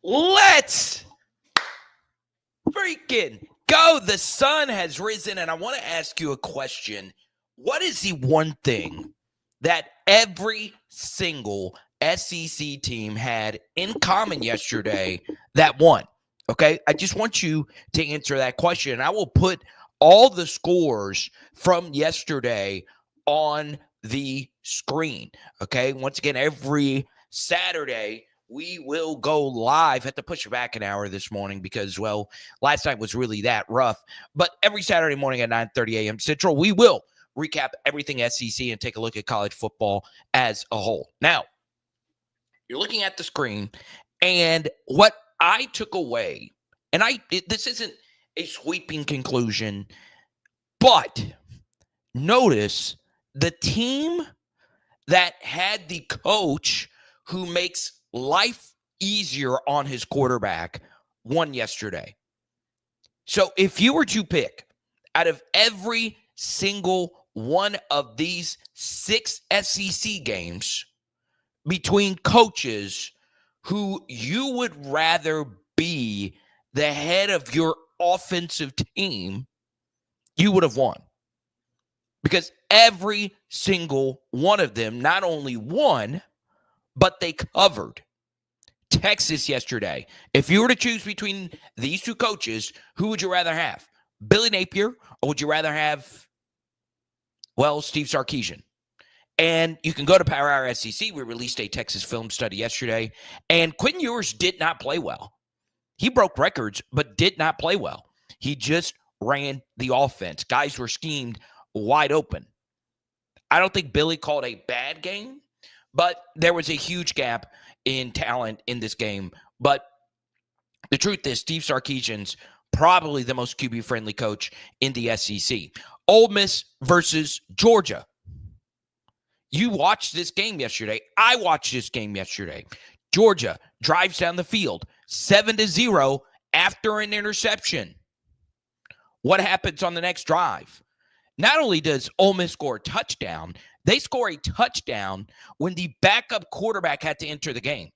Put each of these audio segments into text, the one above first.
Let's freaking go. The sun has risen, and I want to ask you a question. What is the one thing that every single SEC team had in common yesterday that won? Okay, I just want you to answer that question. I will put all the scores from yesterday on the screen. Okay, once again, every Saturday, we will go live. Had to push it back an hour this morning because, well, last night was really that rough. But every Saturday morning at 9:30 a.m. Central, we will recap everything SEC and take a look at college football as a whole. Now, you're looking at the screen, and what I took away, and this isn't a sweeping conclusion, but notice the team that had the coach who makes life easier on his quarterback won yesterday. So if you were to pick out of every single one of these 6 SEC games between coaches who you would rather be the head of your offensive team, you would have won. Because every single one of them not only won, but they covered. Texas yesterday. If you were to choose between these two coaches, who would you rather have? Billy Napier, or would you rather have, well, Steve Sarkisian? And you can go to Power Hour SEC. We released a Texas film study yesterday, and Quinn Ewers did not play well. He broke records, but did not play well. He just ran the offense. Guys were schemed wide open. I don't think Billy called a bad game, but there was a huge gap in talent in this game. But the truth is, Steve Sarkisian's probably the most QB-friendly coach in the SEC. Ole Miss versus Georgia. You watched this game yesterday. I watched this game yesterday. Georgia drives down the field 7-0 after an interception. What happens on the next drive? Not only does Ole Miss score a touchdown, they score a touchdown when the backup quarterback had to enter the game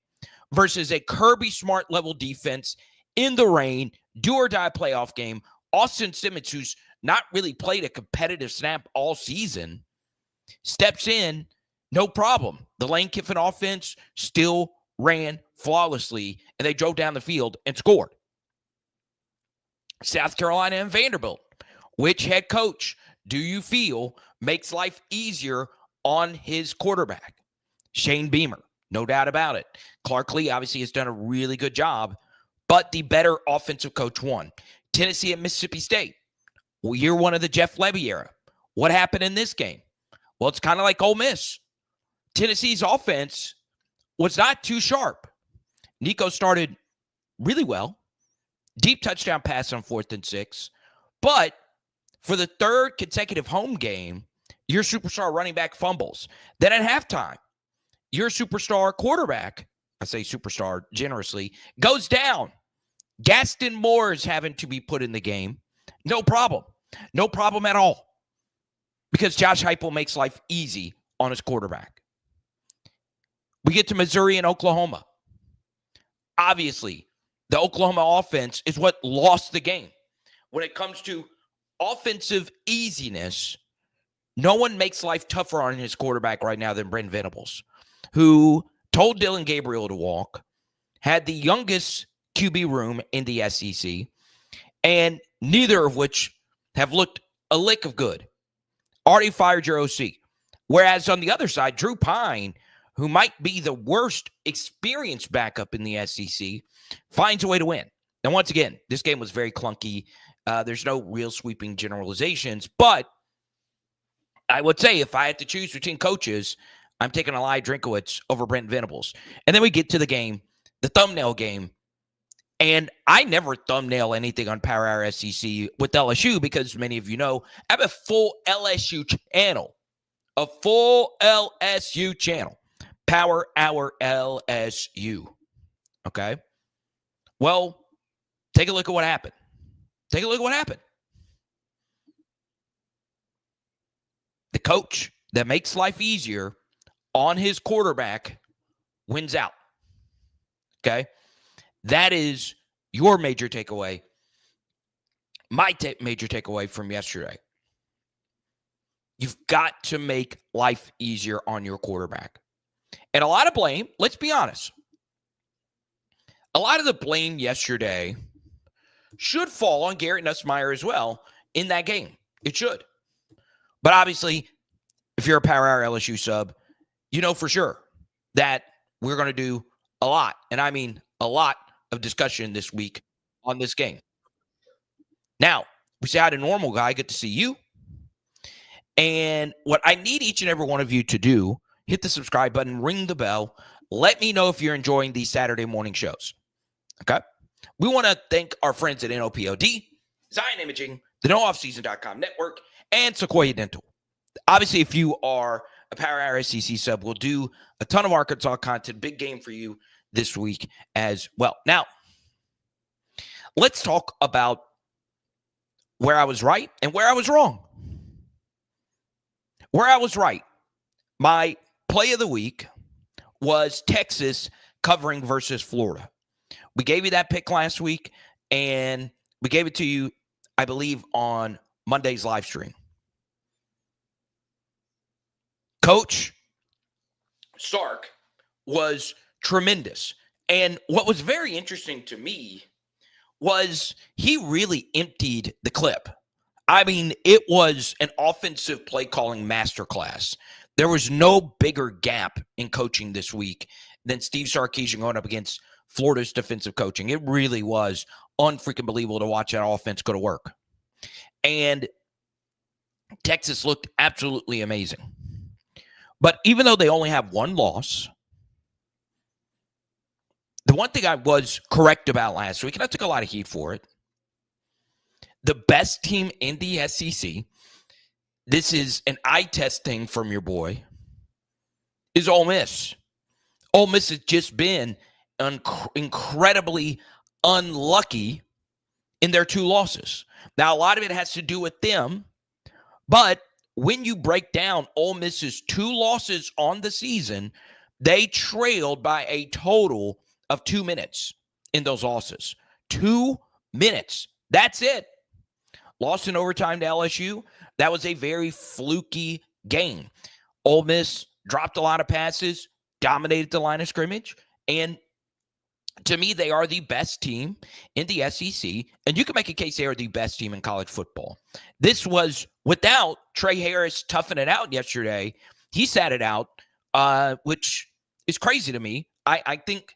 versus a Kirby Smart level defense in the rain, do-or-die playoff game. Austin Simmons, who's not really played a competitive snap all season, steps in, no problem. The Lane Kiffin offense still ran flawlessly, and they drove down the field and scored. South Carolina and Vanderbilt. Which head coach do you feel makes life easier on his quarterback? Shane Beamer, no doubt about it. Clark Lee obviously has done a really good job, but the better offensive coach won. Tennessee and Mississippi State. Well, year one of the Jeff Lebby era. What happened in this game? Well, it's kind of like Ole Miss. Tennessee's offense was not too sharp. Nico started really well. Deep touchdown pass on 4th and 6. But for the third consecutive home game, your superstar running back fumbles. Then at halftime, your superstar quarterback, I say superstar generously, goes down. Gaston Moore is having to be put in the game. No problem. No problem at all. Because Josh Heupel makes life easy on his quarterback. We get to Missouri and Oklahoma. Obviously, the Oklahoma offense is what lost the game. When it comes to offensive easiness, no one makes life tougher on his quarterback right now than Brent Venables, who told Dylan Gabriel to walk, had the youngest QB room in the SEC, and neither of which have looked a lick of good. Already fired your OC. Whereas on the other side, Drew Pine, who might be the worst experienced backup in the SEC, finds a way to win. And once again, this game was very clunky. There's no real sweeping generalizations, but I would say if I had to choose between coaches, I'm taking Eli Drinkowitz over Brent Venables. And then we get to the game, the thumbnail game. And I never thumbnail anything on Power Hour SEC with LSU because many of you know I have a full LSU channel. A full LSU channel. Power Hour LSU. Okay? Well, take a look at what happened. Take a look at what happened. The coach that makes life easier on his quarterback wins out. Okay? That is your major takeaway. My major takeaway from yesterday. You've got to make life easier on your quarterback. And a lot of blame, let's be honest. A lot of the blame yesterday should fall on Garrett Nussmeier as well in that game. It should. But obviously, if you're a Power Hour LSU sub, you know for sure that we're going to do a lot, and I mean a lot of discussion this week on this game. Now, we say hi to Normal Guy. Good to see you. And what I need each and every one of you to do, hit the subscribe button, ring the bell. Let me know if you're enjoying these Saturday morning shows. Okay? We want to thank our friends at NOPOD, Zion Imaging, the NoOffSeason.com network, and Sequoia Dental. Obviously, if you are a Power Hour SEC sub, we'll do a ton of Arkansas content. Big game for you this week as well. Now, let's talk about where I was right and where I was wrong. Where I was right, my play of the week was Texas covering versus Florida. We gave you that pick last week, and we gave it to you, I believe, on Monday's live stream. Coach Sark was tremendous. And what was very interesting to me was he really emptied the clip. I mean, it was an offensive play calling masterclass. There was no bigger gap in coaching this week than Steve Sarkisian going up against Florida's defensive coaching. It really was unfreaking believable to watch that offense go to work. And Texas looked absolutely amazing. But even though they only have one loss, the one thing I was correct about last week, and I took a lot of heat for it, the best team in the SEC, this is an eye test thing from your boy, is Ole Miss. Ole Miss has just been incredibly unlucky in their two losses. Now, a lot of it has to do with them, but when you break down Ole Miss's two losses on the season, they trailed by a total of 2 minutes in those losses. 2 minutes. That's it. Lost in overtime to LSU. That was a very fluky game. Ole Miss dropped a lot of passes, dominated the line of scrimmage, and to me, they are the best team in the SEC, and you can make a case they are the best team in college football. This was without Trey Harris toughing it out yesterday. He sat it out, which is crazy to me. I think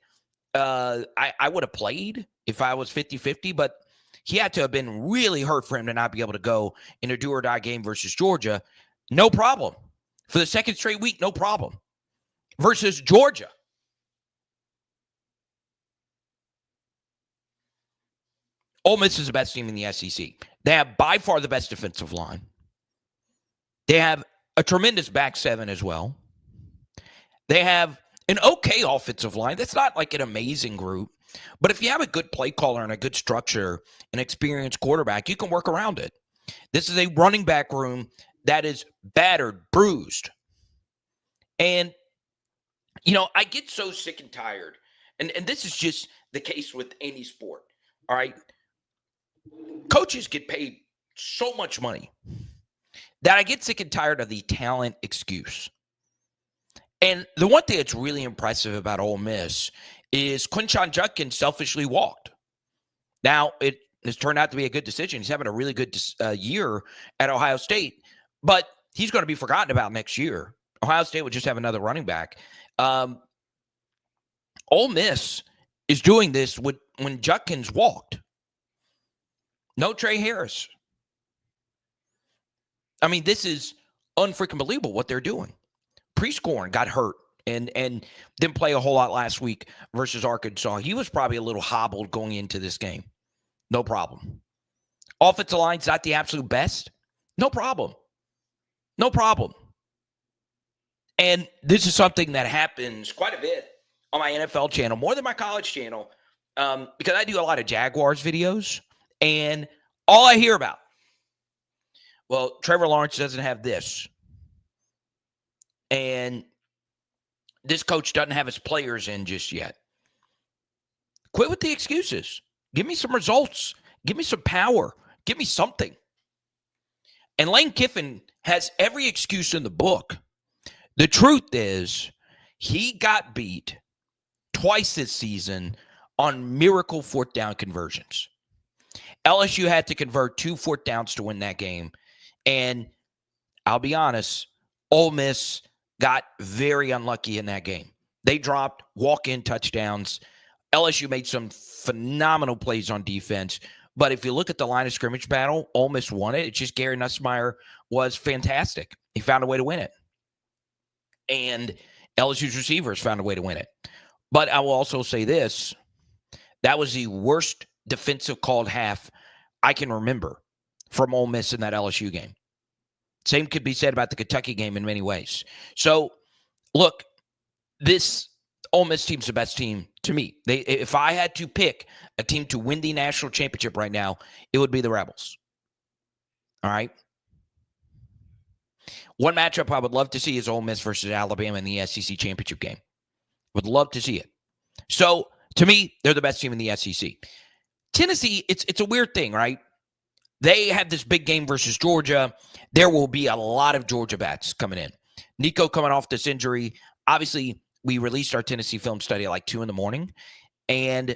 I would have played if I was 50-50, but he had to have been really hurt for him to not be able to go in a do-or-die game versus Georgia. No problem. For the second straight week, no problem. Versus Georgia. Ole Miss is the best team in the SEC. They have by far the best defensive line. They have a tremendous back seven as well. They have an okay offensive line. That's not like an amazing group. But if you have a good play caller and a good structure, an experienced quarterback, you can work around it. This is a running back room that is battered, bruised. And, you know, I get so sick and tired. And this is just the case with any sport. All right. Coaches get paid so much money that I get sick and tired of the talent excuse. And the one thing that's really impressive about Ole Miss is Quinshon Judkins selfishly walked. Now, it has turned out to be a good decision. He's having a really good year at Ohio State, but he's going to be forgotten about next year. Ohio State would just have another running back. Ole Miss is doing this when Judkins walked. No Trey Harris. I mean, this is unfreaking believable what they're doing. Prescorn got hurt and didn't play a whole lot last week versus Arkansas. He was probably a little hobbled going into this game. No problem. Offensive line's not the absolute best. No problem. No problem. And this is something that happens quite a bit on my NFL channel, more than my college channel, because I do a lot of Jaguars videos. And all I hear about, well, Trevor Lawrence doesn't have this. And this coach doesn't have his players in just yet. Quit with the excuses. Give me some results. Give me some power. Give me something. And Lane Kiffin has every excuse in the book. The truth is, he got beat twice this season on miracle fourth down conversions. LSU had to convert 2 fourth downs to win that game. And I'll be honest, Ole Miss got very unlucky in that game. They dropped walk-in touchdowns. LSU made some phenomenal plays on defense. But if you look at the line of scrimmage battle, Ole Miss won it. It's just Gary Nussmeier was fantastic. He found a way to win it. And LSU's receivers found a way to win it. But I will also say this. That was the worst defensive called half I can remember from Ole Miss in that LSU game. Same could be said about the Kentucky game in many ways. So, look, this Ole Miss team's the best team to me. If I had to pick a team to win the national championship right now, it would be the Rebels. All right? One matchup I would love to see is Ole Miss versus Alabama in the SEC championship game. Would love to see it. So, to me, they're the best team in the SEC. Tennessee, it's a weird thing, right? They have this big game versus Georgia. There will be a lot of Georgia bats coming in. Nico coming off this injury. Obviously, we released our Tennessee film study at like 2 a.m. And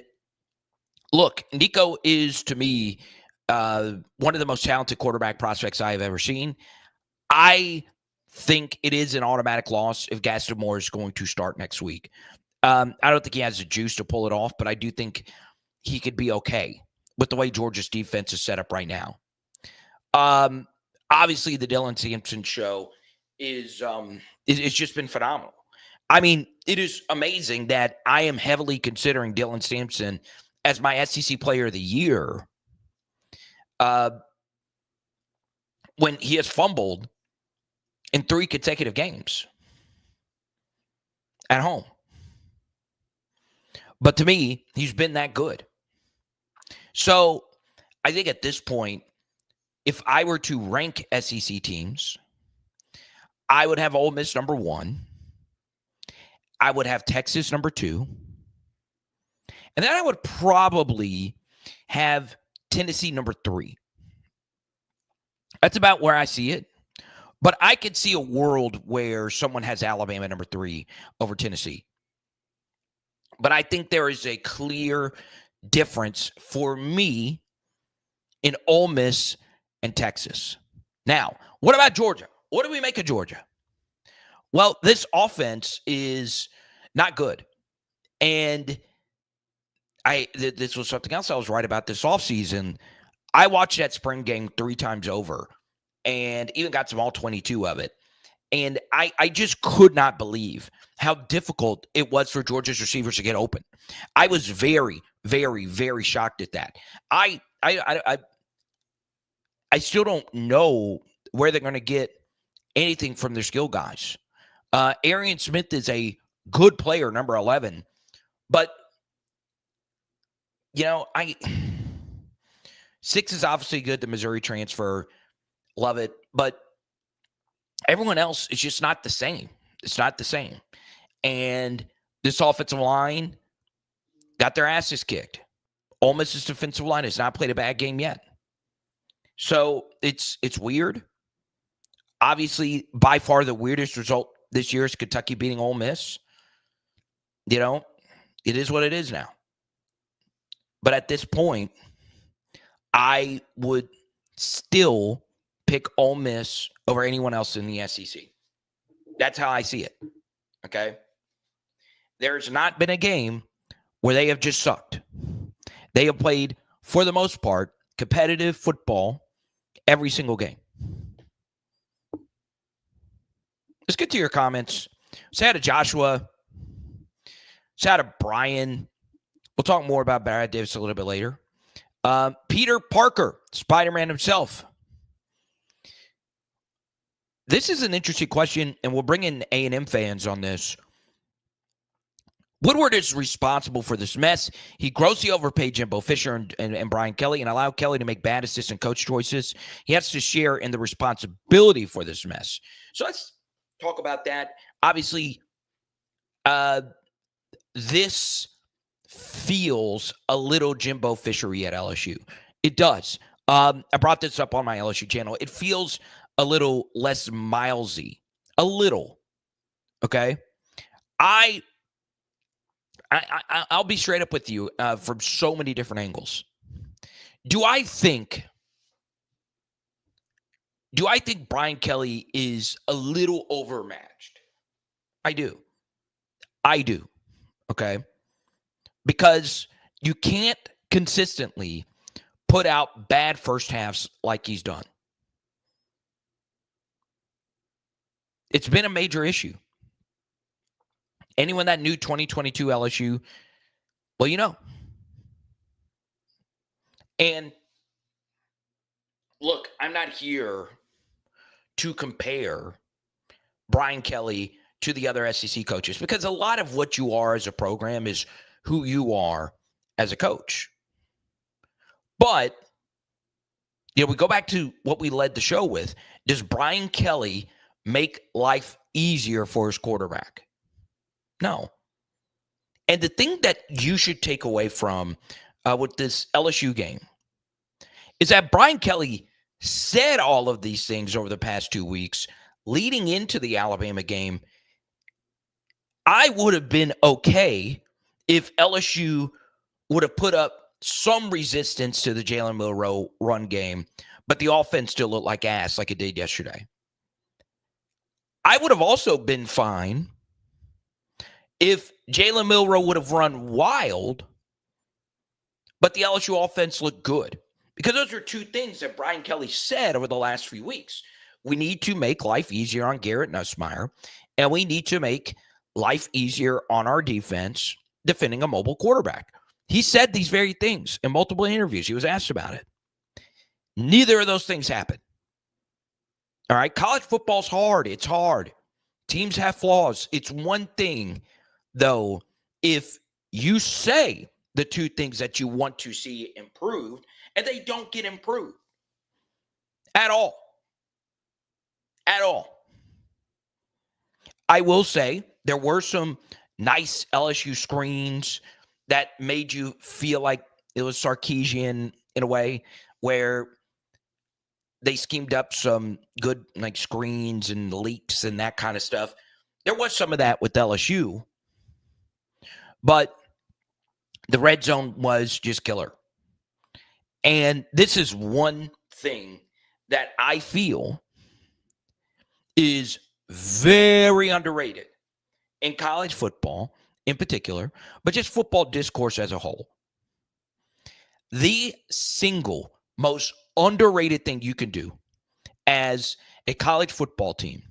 look, Nico is, to me, one of the most talented quarterback prospects I have ever seen. I think it is an automatic loss if Gaston Moore is going to start next week. I don't think he has the juice to pull it off, but I do think he could be okay with the way Georgia's defense is set up right now. Obviously, the Dylan Sampson show is it's just been phenomenal. I mean, it is amazing that I am heavily considering Dylan Sampson as my SEC Player of the Year when he has fumbled in 3 consecutive games at home. But to me, he's been that good. So I think at this point, if I were to rank SEC teams, I would have Ole Miss number 1. I would have Texas number 2. And then I would probably have Tennessee number 3. That's about where I see it. But I could see a world where someone has Alabama number 3 over Tennessee. But I think there is a clear difference for me in Ole Miss and Texas. Now, what about Georgia? What do we make of Georgia? Well, this offense is not good. And this was something else I was right about this offseason. I watched that spring game 3 times over and even got some all 22 of it. And I just could not believe how difficult it was for Georgia's receivers to get open. I was very, very, very shocked at that. I still don't know where they're going to get anything from their skill guys. Arian Smith is a good player, number 11. But, 6 is obviously good, the Missouri transfer. Love it. But everyone else is just not the same. It's not the same. And this offensive line got their asses kicked. Ole Miss's defensive line has not played a bad game yet. So it's weird. Obviously, by far the weirdest result this year is Kentucky beating Ole Miss. It is what it is now. But at this point, I would still pick Ole Miss over anyone else in the SEC. That's how I see it. Okay? There's not been a game where they have just sucked. They have played, for the most part, competitive football every single game. Let's get to your comments. Say hi to Joshua. Say hi to Brian. We'll talk more about Brad Davis a little bit later. Peter Parker, Spider-Man himself. This is an interesting question, and we'll bring in A&M fans on this. Woodward is responsible for this mess. He grossly overpaid Jimbo Fisher and Brian Kelly and allowed Kelly to make bad assistant coach choices. He has to share in the responsibility for this mess. So let's talk about that. Obviously, this feels a little Jimbo Fishery at LSU. It does. I brought this up on my LSU channel. It feels a little less Milesy. A little. Okay? I'll be straight up with you from so many different angles. Do I think Brian Kelly is a little overmatched? I do. Okay? Because you can't consistently put out bad first halves like he's done. It's been a major issue. Anyone that knew 2022 LSU, well, you know. And look, I'm not here to compare Brian Kelly to the other SEC coaches because a lot of what you are as a program is who you are as a coach. But, we go back to what we led the show with. Does Brian Kelly make life easier for his quarterback? No. And the thing that you should take away from with this LSU game is that Brian Kelly said all of these things over the past 2 weeks leading into the Alabama game. I would have been okay if LSU would have put up some resistance to the Jalen Milroe run game, but the offense still looked like ass like it did yesterday. I would have also been fine if Jalen Milroe would have run wild, but the LSU offense looked good. Because those are two things that Brian Kelly said over the last few weeks. We need to make life easier on Garrett Nussmeier, and we need to make life easier on our defense defending a mobile quarterback. He said these very things in multiple interviews. He was asked about it. Neither of those things happened. All right, college football's hard. It's hard. Teams have flaws. It's one thing, though, if you say the two things that you want to see improved and they don't get improved at all. At all. I will say there were some nice LSU screens that made you feel like it was Sarkisian in a way, where they schemed up some good screens and leaks and that kind of stuff. There was some of that with LSU, but the red zone was just killer. And this is one thing that I feel is very underrated in college football in particular, but just football discourse as a whole. The single most underrated thing you can do as a college football team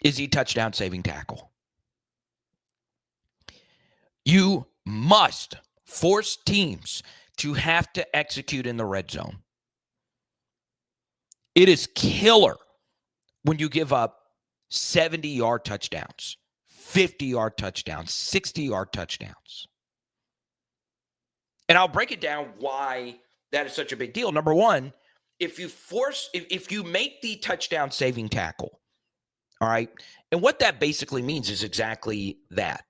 is a touchdown saving tackle. You must force teams to have to execute in the red zone. It is killer when you give up 70-yard touchdowns, 50-yard touchdowns, 60-yard touchdowns. And I'll break it down why that is such a big deal. Number one, if you make the touchdown saving tackle, all right, and what that basically means is exactly that.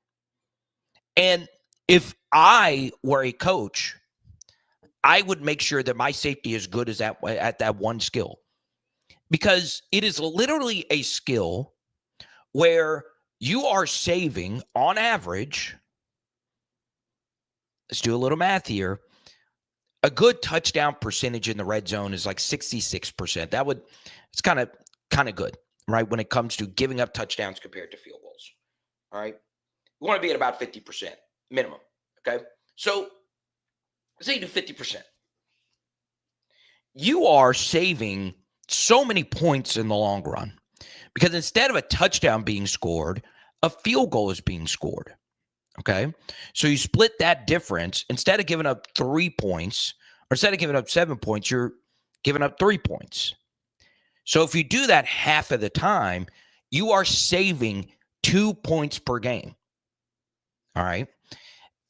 And if I were a coach, I would make sure that my safety is good as that at that one skill, because it is literally a skill where you are saving on average. Let's do a little math here. A good touchdown percentage in the red zone is like 66%. It's kind of good, right? When it comes to giving up touchdowns compared to field goals. All right. You want to be at about 50% minimum. Okay. So let's say you do 50%. You are saving so many points in the long run because instead of a touchdown being scored, a field goal is being scored. Okay. So you split that difference. Instead of giving up 3 points, or instead of giving up 7 points, you're giving up 3 points. So if you do that half of the time, you are saving 2 points per game. All right.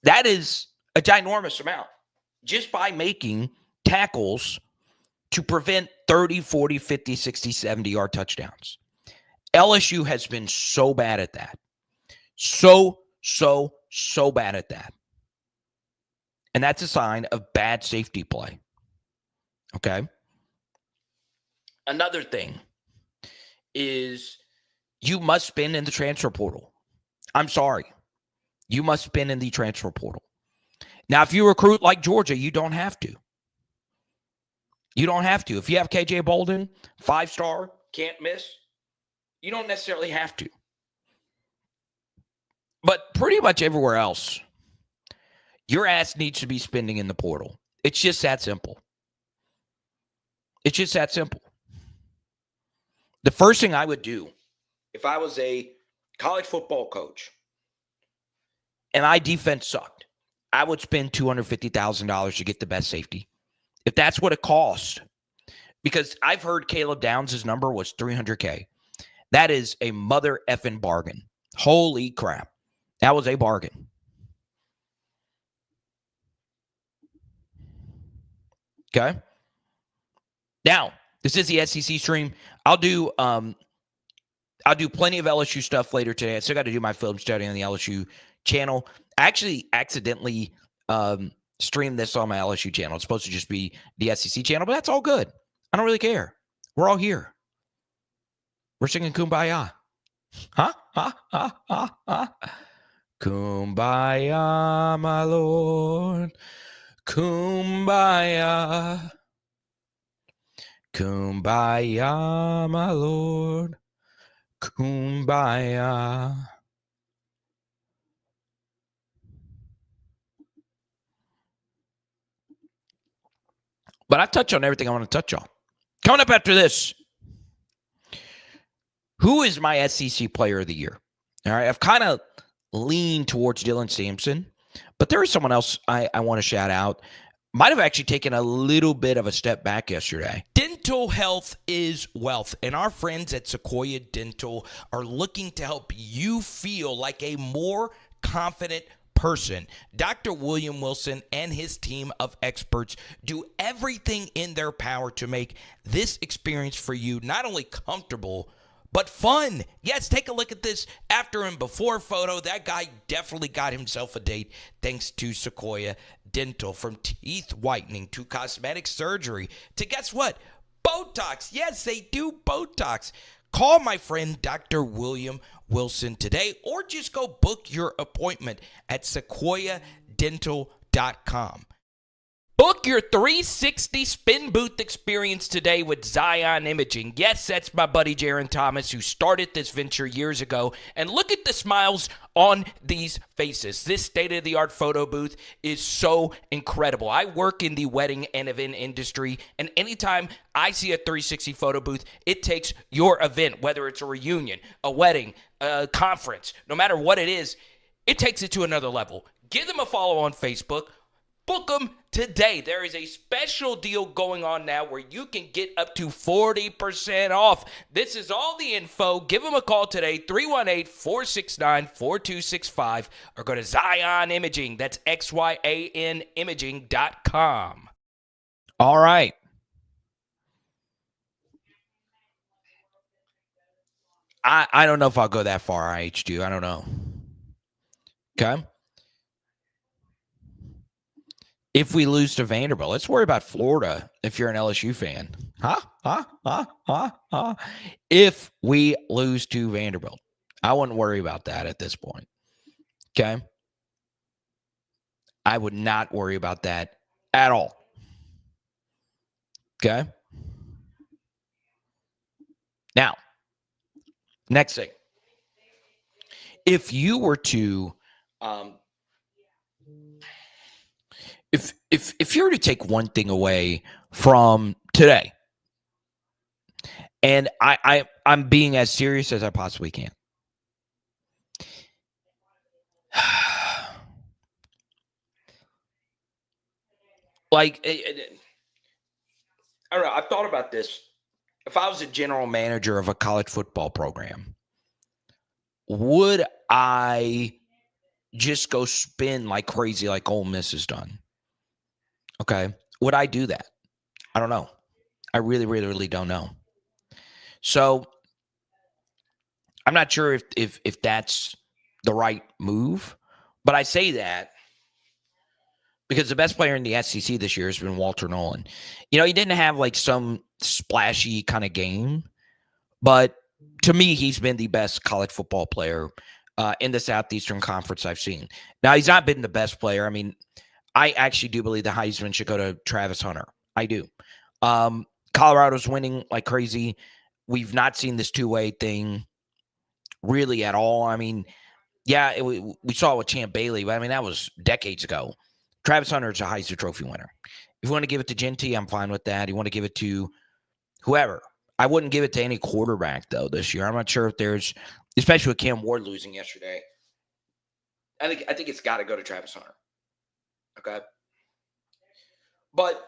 That is a ginormous amount just by making tackles to prevent 30, 40, 50, 60, 70-yard touchdowns. LSU has been so bad at that. So so bad at that. And that's a sign of bad safety play. Okay? Another thing is you must spin in the transfer portal. I'm sorry. You must spin in the transfer portal. Now, if you recruit like Georgia, you don't have to. You don't have to. If you have KJ Bolden, 5-star, can't miss, you don't necessarily have to. But pretty much everywhere else, your ass needs to be spending in the portal. It's just that simple. It's just that simple. The first thing I would do if I was a college football coach and my defense sucked, I would spend $250,000 to get the best safety. If that's what it costs. Because I've heard Caleb Downs' number was $300K. That is a mother effing bargain. Holy crap. That was a bargain. Okay. Now, this is the SEC stream. I'll do plenty of LSU stuff later today. I still got to do my film study on the LSU channel. I actually accidentally streamed this on my LSU channel. It's supposed to just be the SEC channel, but that's all good. I don't really care. We're all here. We're singing Kumbaya. Huh? Huh? Huh? Huh? Huh? Kumbaya, my Lord. Kumbaya. Kumbaya, my Lord. Kumbaya. But I touch on everything I want to touch on. Coming up after this, who is my SEC player of the year? All right, I've kind of leaned towards Dylan Sampson, but there is someone else I want to shout out. Might have actually taken a little bit of a step back yesterday. Dental health is wealth, and our friends at Sequoia Dental are looking to help you feel like a more confident person. Dr. William Wilson and his team of experts do everything in their power to make this experience for you not only comfortable, but fun. Yes, take a look at this after and before photo. That guy definitely got himself a date thanks to Sequoia Dental. From teeth whitening to cosmetic surgery to, guess what? Botox. Yes, they do Botox. Call my friend Dr. William Wilson today or just go book your appointment at sequoiadental.com. Book your 360 spin booth experience today with Zion Imaging. Yes, that's my buddy Jaron Thomas who started this venture years ago. And look at the smiles on these faces. This state-of-the-art photo booth is so incredible. I work in the wedding and event industry, and anytime I see a 360 photo booth, it takes your event, whether it's a reunion, a wedding, a conference, no matter what it is, it takes it to another level. Give them a follow on Facebook. Book them today. There is a special deal going on now where you can get up to 40% off. This is all the info. Give them a call today, 318-469-4265, or go to Zion Imaging. That's XYAN Imaging.com. All right. I don't know if I'll go that far, IH2. I don't know. Okay. If we lose to Vanderbilt, let's worry about Florida if you're an LSU fan. If we lose to Vanderbilt, I wouldn't worry about that at this point. Okay? I would not worry about that at all. Okay? Now, next thing. If you were to If you were to take one thing away from today, and I'm being as serious as I possibly can. Like, I don't know. I've thought about this. If I was a general manager of a college football program, would I just go spin like crazy like Ole Miss has done? Okay. Would I do that? I don't know. I really, really, really don't know. So I'm not sure if that's the right move But I say that because the best player in the SEC this year has been Walter Nolan. He didn't have like some splashy kind of game, but to me, he's been the best college football player in the Southeastern Conference I've seen. Now, he's not been the best player. I mean, I actually do believe the Heisman should go to Travis Hunter. I do. Colorado's winning like crazy. We've not seen this two-way thing really at all. I mean, yeah, we saw it with Champ Bailey, but I mean, that was decades ago. Travis Hunter is a Heisman Trophy winner. If you want to give it to Genty, I'm fine with that. You want to give it to whoever. I wouldn't give it to any quarterback, though, this year. I'm not sure if there's, especially with Cam Ward losing yesterday. I think it's got to go to Travis Hunter. Okay? But,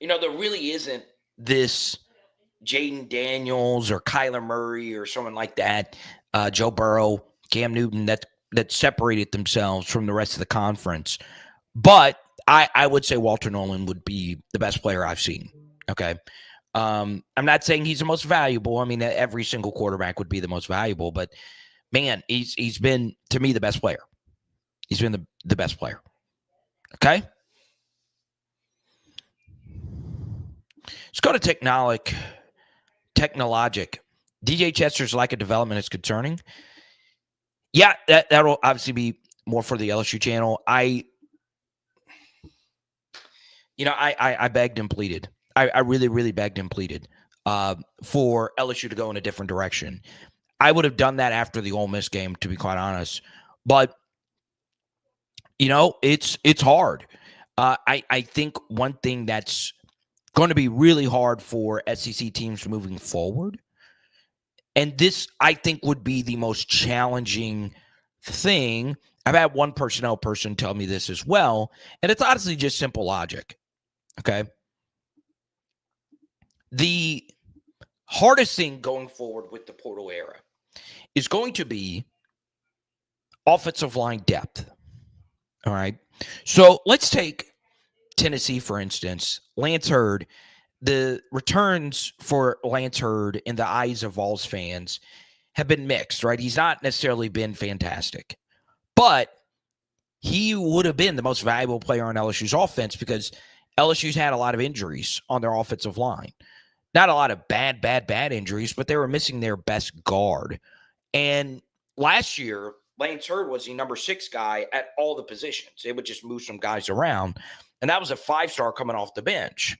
there really isn't this Jaden Daniels or Kyler Murray or someone like that, Joe Burrow, Cam Newton, that separated themselves from the rest of the conference. But I would say Walter Nolan would be the best player I've seen. Okay? I'm not saying he's the most valuable. I mean, every single quarterback would be the most valuable, but man, he's been, to me, the best player. He's been the best player. Okay? Let's go to Technologic. DJ Chester's lack of development is concerning. Yeah, that'll obviously be more for the LSU channel. I begged and pleaded. I really, really begged and pleaded for LSU to go in a different direction. I would have done that after the Ole Miss game, to be quite honest. But, it's hard. I think one thing that's going to be really hard for SEC teams moving forward, and this, I think, would be the most challenging thing. I've had one personnel person tell me this as well, and it's honestly just simple logic, okay? The hardest thing going forward with the portal era is going to be offensive line depth, all right? So let's take Tennessee, for instance. Lance Hurd, the returns for Lance Hurd in the eyes of Vols fans have been mixed, right? He's not necessarily been fantastic, but he would have been the most valuable player on LSU's offense because LSU's had a lot of injuries on their offensive line. Not a lot of bad injuries, but they were missing their best guard. And last year, Lance Hurd was the number 6 guy at all the positions. They would just move some guys around. And that was a 5-star coming off the bench.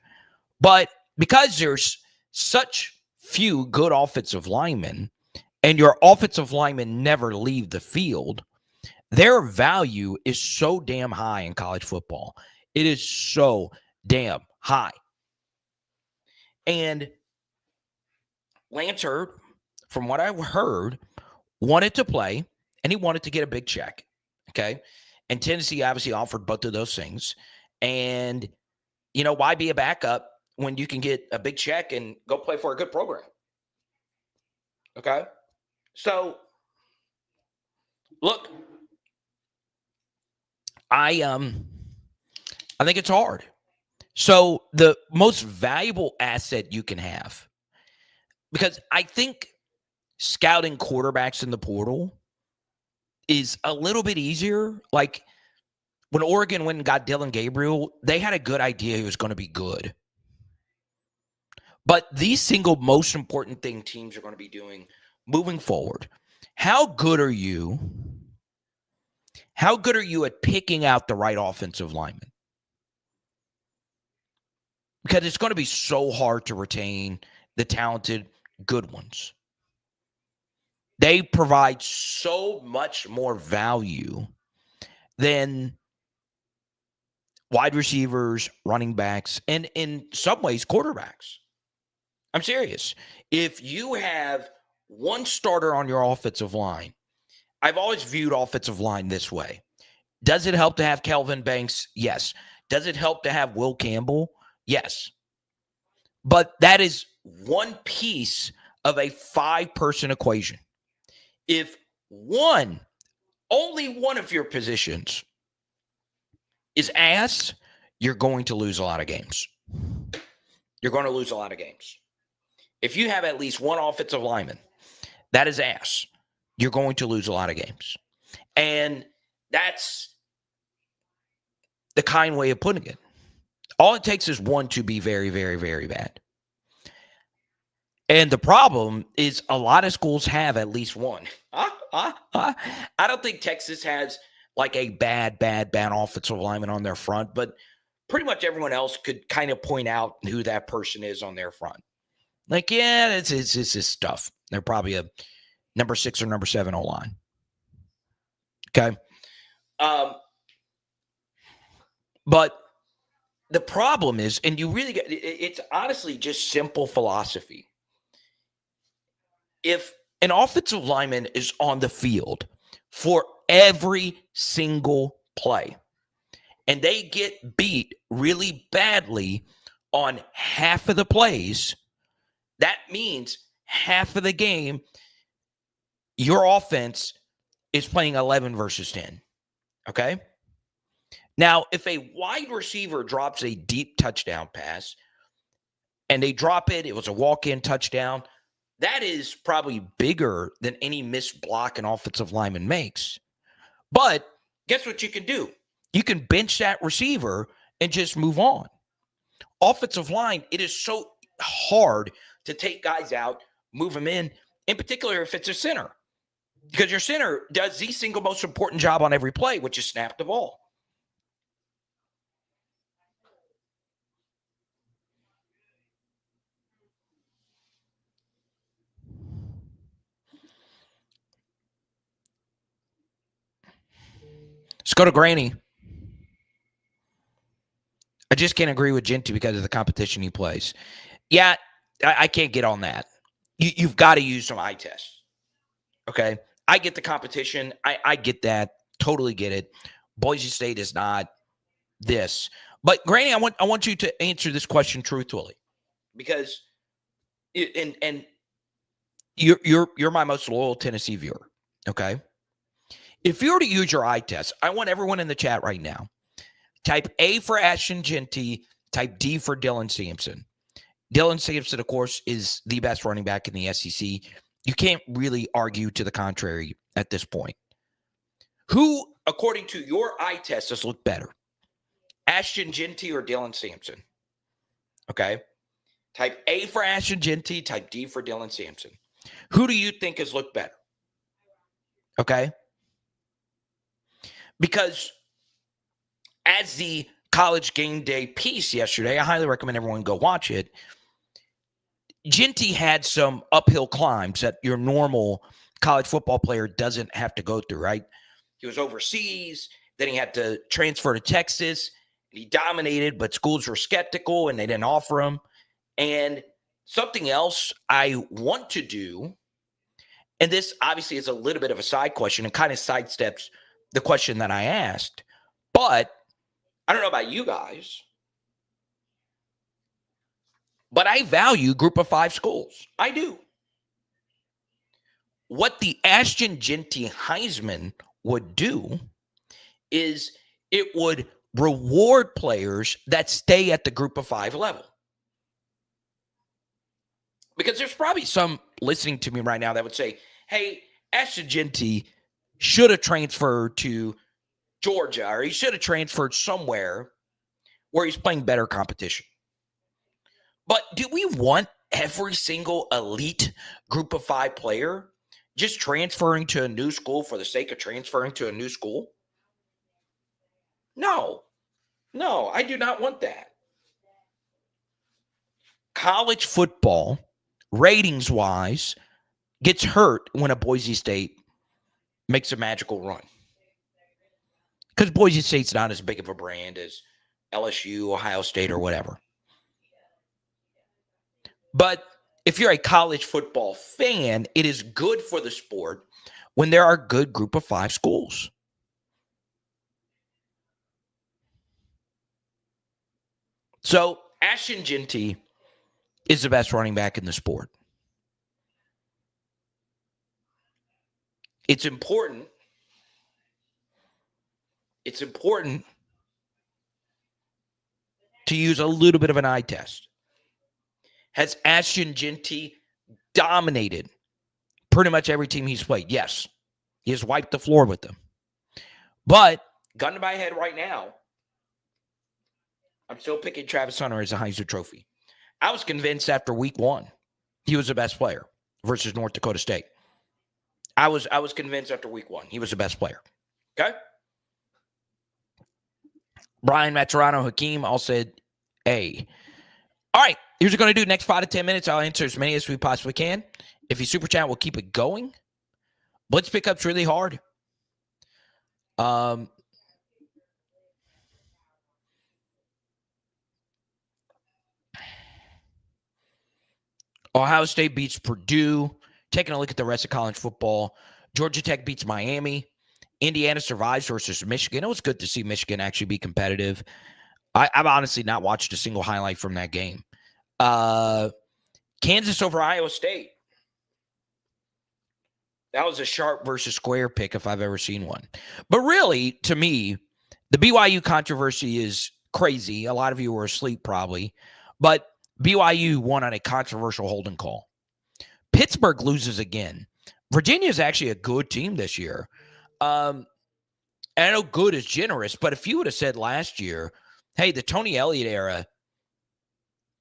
But because there's such few good offensive linemen, and your offensive linemen never leave the field, their value is so damn high in college football. It is so damn high. And Lance Hurd, from what I heard, wanted to play, and he wanted to get a big check, okay? And Tennessee obviously offered both of those things. And, why be a backup when you can get a big check and go play for a good program? Okay? So, look, I think it's hard. So the most valuable asset you can have, because I think scouting quarterbacks in the portal is a little bit easier. Like when Oregon went and got Dylan Gabriel, they had a good idea he was going to be good. But the single most important thing teams are going to be doing moving forward, how good are you at picking out the right offensive lineman? Because it's going to be so hard to retain the talented, good ones. They provide so much more value than wide receivers, running backs, and in some ways, quarterbacks. I'm serious. If you have one starter on your offensive line, I've always viewed offensive line this way. Does it help to have Kelvin Banks? Yes. Does it help to have Will Campbell? Yes. But that is one piece of a 5-person equation. If only one of your positions is ass, you're going to lose a lot of games. You're going to lose a lot of games. If you have at least one offensive lineman that is ass, you're going to lose a lot of games. And That's the kind way of putting it. All it takes is one to be very, very, very bad. And the problem is a lot of schools have at least one. I don't think Texas has like a bad offensive lineman on their front, but pretty much everyone else could kind of point out who that person is on their front. Like, yeah, it's this stuff. They're probably a number 6 or number 7 O-line. Okay. But the problem is, and you really get, it's honestly just simple philosophy. If an offensive lineman is on the field for every single play and they get beat really badly on half of the plays, that means half of the game, your offense is playing 11 versus 10. Okay? Now, if a wide receiver drops a deep touchdown pass and they drop it, it was a walk-in touchdown, that is probably bigger than any missed block an offensive lineman makes. But guess what you can do? You can bench that receiver and just move on. Offensive line, it is so hard to take guys out, move them in particular if it's a center. Because your center does the single most important job on every play, which is snap the ball. Let's go to Granny. I just can't agree with Genty because of the competition he plays. Yeah, I can't get on that. You've got to use some eye tests. Okay? I get the competition. I get that. Totally get it. Boise State is not this. But Granny, I want you to answer this question truthfully. Because and you're my most loyal Tennessee viewer. Okay? If you were to use your eye test, I want everyone in the chat right now. Type A for Ashton Genty. Type D for Dylan Sampson. Dylan Sampson, of course, is the best running back in the SEC. You can't really argue to the contrary at this point. Who, according to your eye test, does look better? Ashton Genty or Dylan Sampson? Okay. Type A for Ashton Genty. Type D for Dylan Sampson. Who do you think has looked better? Okay. Because as the College Game Day piece yesterday, I highly recommend everyone go watch it. Genty had some uphill climbs that your normal college football player doesn't have to go through, right? He was overseas, then he had to transfer to Texas. He dominated, but schools were skeptical and they didn't offer him. And something else I want to do, and this obviously is a little bit of a side question and kind of sidesteps the question that I asked, but I don't know about you guys, but I value group of 5 schools. I do. What the Ashton Genty Heisman would do is it would reward players that stay at the group of 5 level. Because there's probably some listening to me right now that would say, hey, Ashton Genty should have transferred to Georgia, or he should have transferred somewhere where he's playing better competition. But do we want every single elite group of 5 player just transferring to a new school for the sake of transferring to a new school? No, I do not want that. College football, ratings-wise, gets hurt when a Boise State makes a magical run. Because Boise State's not as big of a brand as LSU, Ohio State, or whatever. But if you're a college football fan, it is good for the sport when there are good group of 5 schools. So Ashton Genty is the best running back in the sport. It's important. It's important to use a little bit of an eye test. Has Ashton Genty dominated pretty much every team he's played? Yes. He has wiped the floor with them. But gun to my head right now, I'm still picking Travis Hunter as a Heisman Trophy. I was convinced after week 1 he was the best player versus North Dakota State. I was convinced after week 1 he was the best player. Okay? Brian Maturano Hakeem all said A. All right, here's what we're going to do. Next 5 to 10 minutes, I'll answer as many as we possibly can. If you super chat, we'll keep it going. Blitz pickup's really hard. Ohio State beats Purdue. Taking a look at the rest of college football. Georgia Tech beats Miami. Indiana survives versus Michigan. It was good to see Michigan actually be competitive. I've honestly not watched a single highlight from that game. Kansas over Iowa State. That was a sharp versus square pick if I've ever seen one. But really, to me, the BYU controversy is crazy. A lot of you were asleep probably. But BYU won on a controversial holding call. Pittsburgh loses again. Virginia is actually a good team this year. And I know good is generous, but if you would have said last year, hey, the Tony Elliott era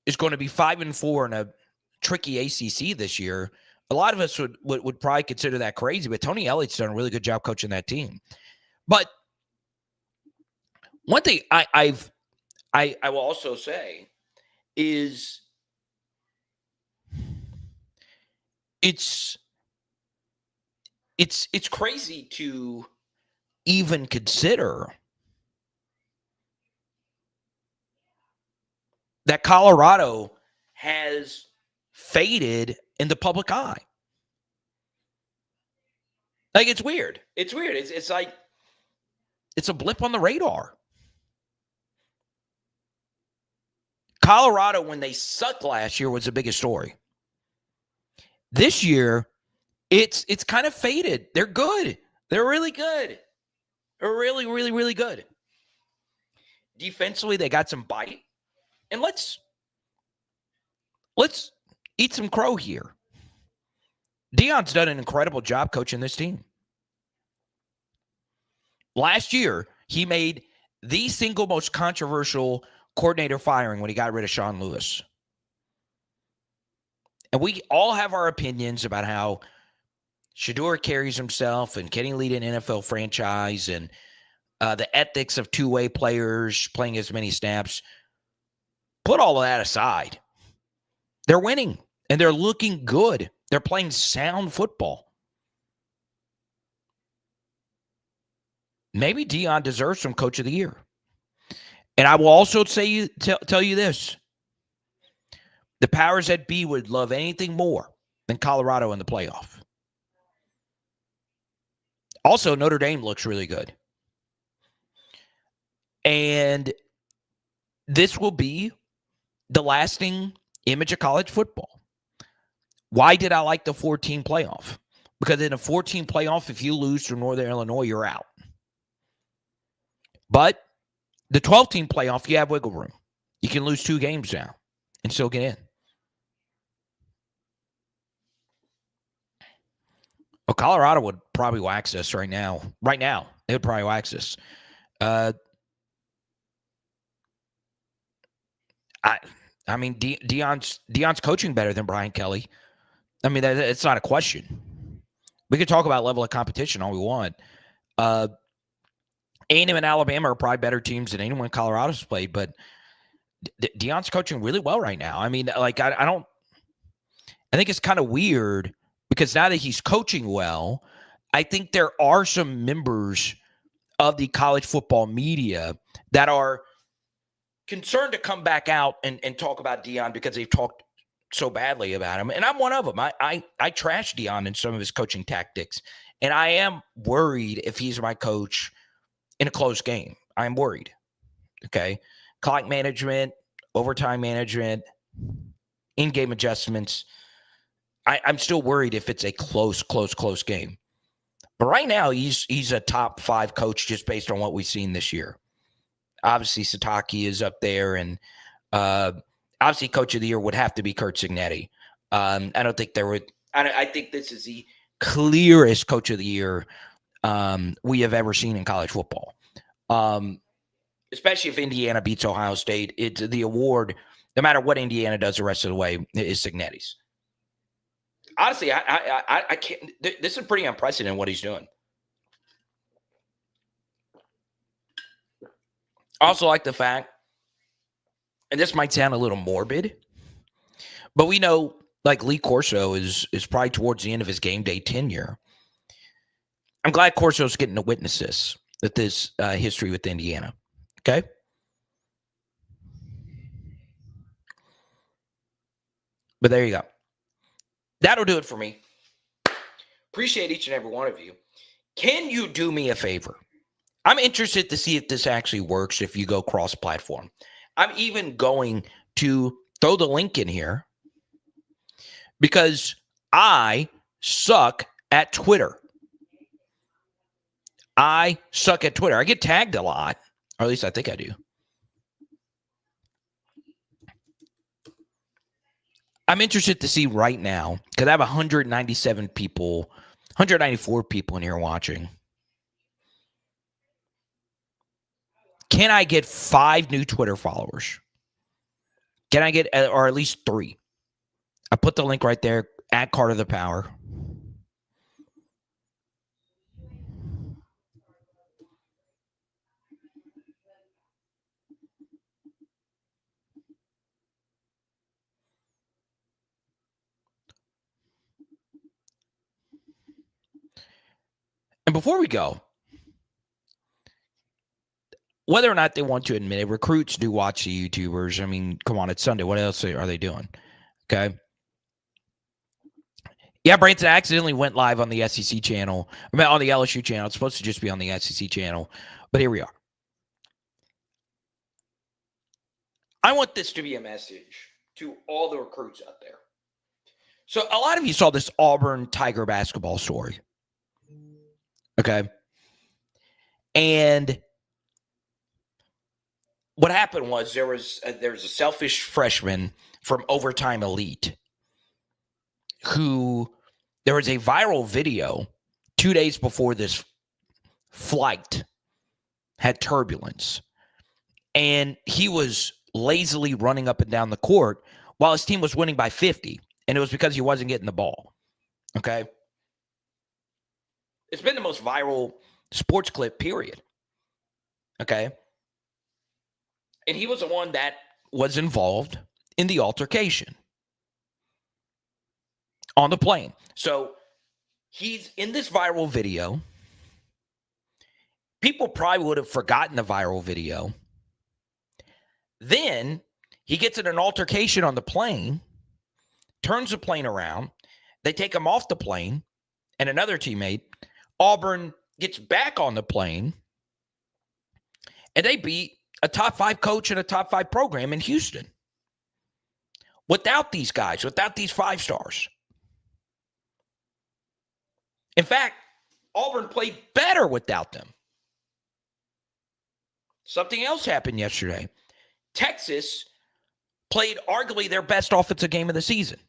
is going to be 5-4 in a tricky ACC this year, a lot of us would probably consider that crazy, but Tony Elliott's done a really good job coaching that team. But one thing I will also say is it's crazy to even consider that Colorado has faded in the public eye. Like, it's weird. It's weird. It's like it's a blip on the radar. Colorado, when they sucked last year, was the biggest story. This year, it's kind of faded. They're good. They're really good. They're really, really, really good. Defensively, they got some bite. And let's eat some crow here. Deion's done an incredible job coaching this team. Last year, he made the single most controversial coordinator firing when he got rid of Sean Lewis. And we all have our opinions about how Shedeur carries himself and can he lead an NFL franchise and the ethics of two-way players playing as many snaps. Put all of that aside. They're winning, and they're looking good. They're playing sound football. Maybe Deion deserves some Coach of the Year. And I will also tell you this. The powers that be would love anything more than Colorado in the playoff. Also, Notre Dame looks really good. And this will be the lasting image of college football. Why did I like the 14 playoff? Because in a 14 playoff, if you lose to Northern Illinois, you're out. But the 12-team playoff, you have wiggle room. You can lose 2 games now and still get in. Well, Colorado would probably wax us right now. Right now, they would probably wax us. I mean, Deion's coaching better than Brian Kelly. I mean, it's not a question. We could talk about level of competition all we want. A&M and Alabama are probably better teams than anyone Colorado's played, but Deion's coaching really well right now. I mean, like, I think it's kind of weird because now that he's coaching well, I think there are some members of the college football media that are concerned to come back out and talk about Deion because they've talked so badly about him. And I'm one of them. I trash Deion in some of his coaching tactics. And I am worried if he's my coach in a close game. I'm worried. Okay. Clock management, overtime management, in-game adjustments. I'm still worried if it's a close game. But right now, he's a top 5 coach just based on what we've seen this year. Obviously, Satake is up there, and obviously, Coach of the Year would have to be Curt Cignetti. I don't think there would. I think this is the clearest Coach of the Year we have ever seen in college football. Especially if Indiana beats Ohio State, it's the award, no matter what Indiana does the rest of the way, is Cignetti's. Honestly, I can't. This is pretty unprecedented what he's doing. I also like the fact, and this might sound a little morbid, but we know like Lee Corso is probably towards the end of his game day tenure. I'm glad Corso's getting to witness this history with Indiana. Okay. But there you go. That'll do it for me. Appreciate each and every one of you. Can you do me a favor? I'm interested to see if this actually works if you go cross-platform. I'm even going to throw the link in here because I suck at Twitter. I suck at Twitter. I get tagged a lot, or at least I think I do. I'm interested to see right now, because I have 194 people in here watching. Can I get 5 new Twitter followers? Can I get, or at least 3? I put the link right there, at Carter the Power. And before we go, whether or not they want to admit it, recruits do watch the YouTubers. I mean, come on, it's Sunday. What else are they doing? Okay. Yeah, Branson accidentally went live on the SEC channel. I mean, on the LSU channel. It's supposed to just be on the SEC channel. But here we are. I want this to be a message to all the recruits out there. So a lot of you saw this Auburn Tiger basketball story. Okay. And what happened was there was a selfish freshman from Overtime Elite who there was a viral video 2 days before this flight had turbulence. And he was lazily running up and down the court while his team was winning by 50. And it was because he wasn't getting the ball. Okay. It's been the most viral sports clip, period. Okay. And he was the one that was involved in the altercation on the plane. So he's in this viral video. People probably would have forgotten the viral video. Then he gets in an altercation on the plane, turns the plane around. They take him off the plane, and another teammate, Auburn, gets back on the plane, and they beat a top 5 coach and a top 5 program in Houston. Without these guys, without these 5 stars. In fact, Auburn played better without them. Something else happened yesterday. Texas played arguably their best offensive game of the season.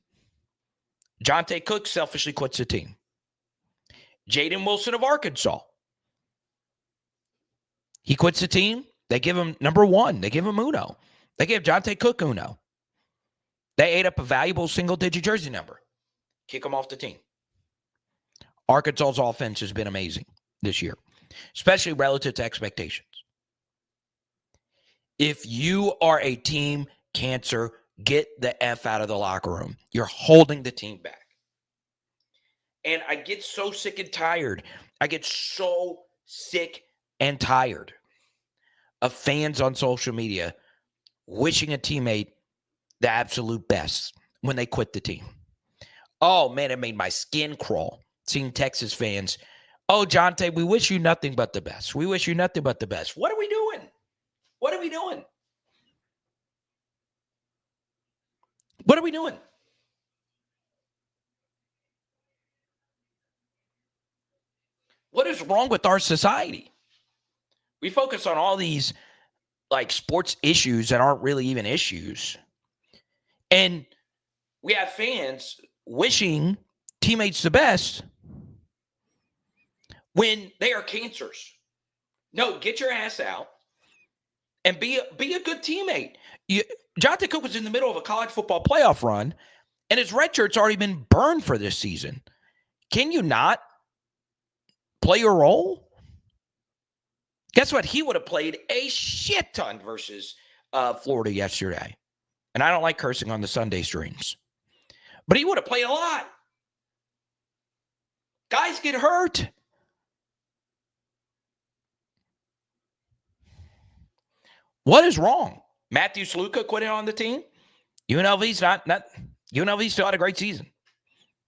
Jonte Cook selfishly quits the team. Jaden Wilson of Arkansas. He quits the team. They give him number 1. They give him Uno. They give Jonte Cook Uno. They ate up a valuable single-digit jersey number. Kick him off the team. Arkansas's offense has been amazing this year, especially relative to expectations. If you are a team cancer, get the F out of the locker room. You're holding the team back. And I get so sick and tired. I get so sick and tired of fans on social media wishing a teammate the absolute best when they quit the team. Oh, man, it made my skin crawl seeing Texas fans. Oh, Jonte, we wish you nothing but the best. We wish you nothing but the best. What are we doing? What are we doing? What are we doing? What is wrong with our society? We focus on all these like sports issues that aren't really even issues. And we have fans wishing teammates the best when they are cancers. No, get your ass out and be a good teammate. Jonathan Cook was in the middle of a college football playoff run, and his red shirt's already been burned for this season. Can you not play your role? Guess what? He would have played a shit ton versus Florida yesterday. And I don't like cursing on the Sunday streams. But he would have played a lot. Guys get hurt. What is wrong? Matthew Sluka quitting on the team? UNLV's not UNLV still had a great season.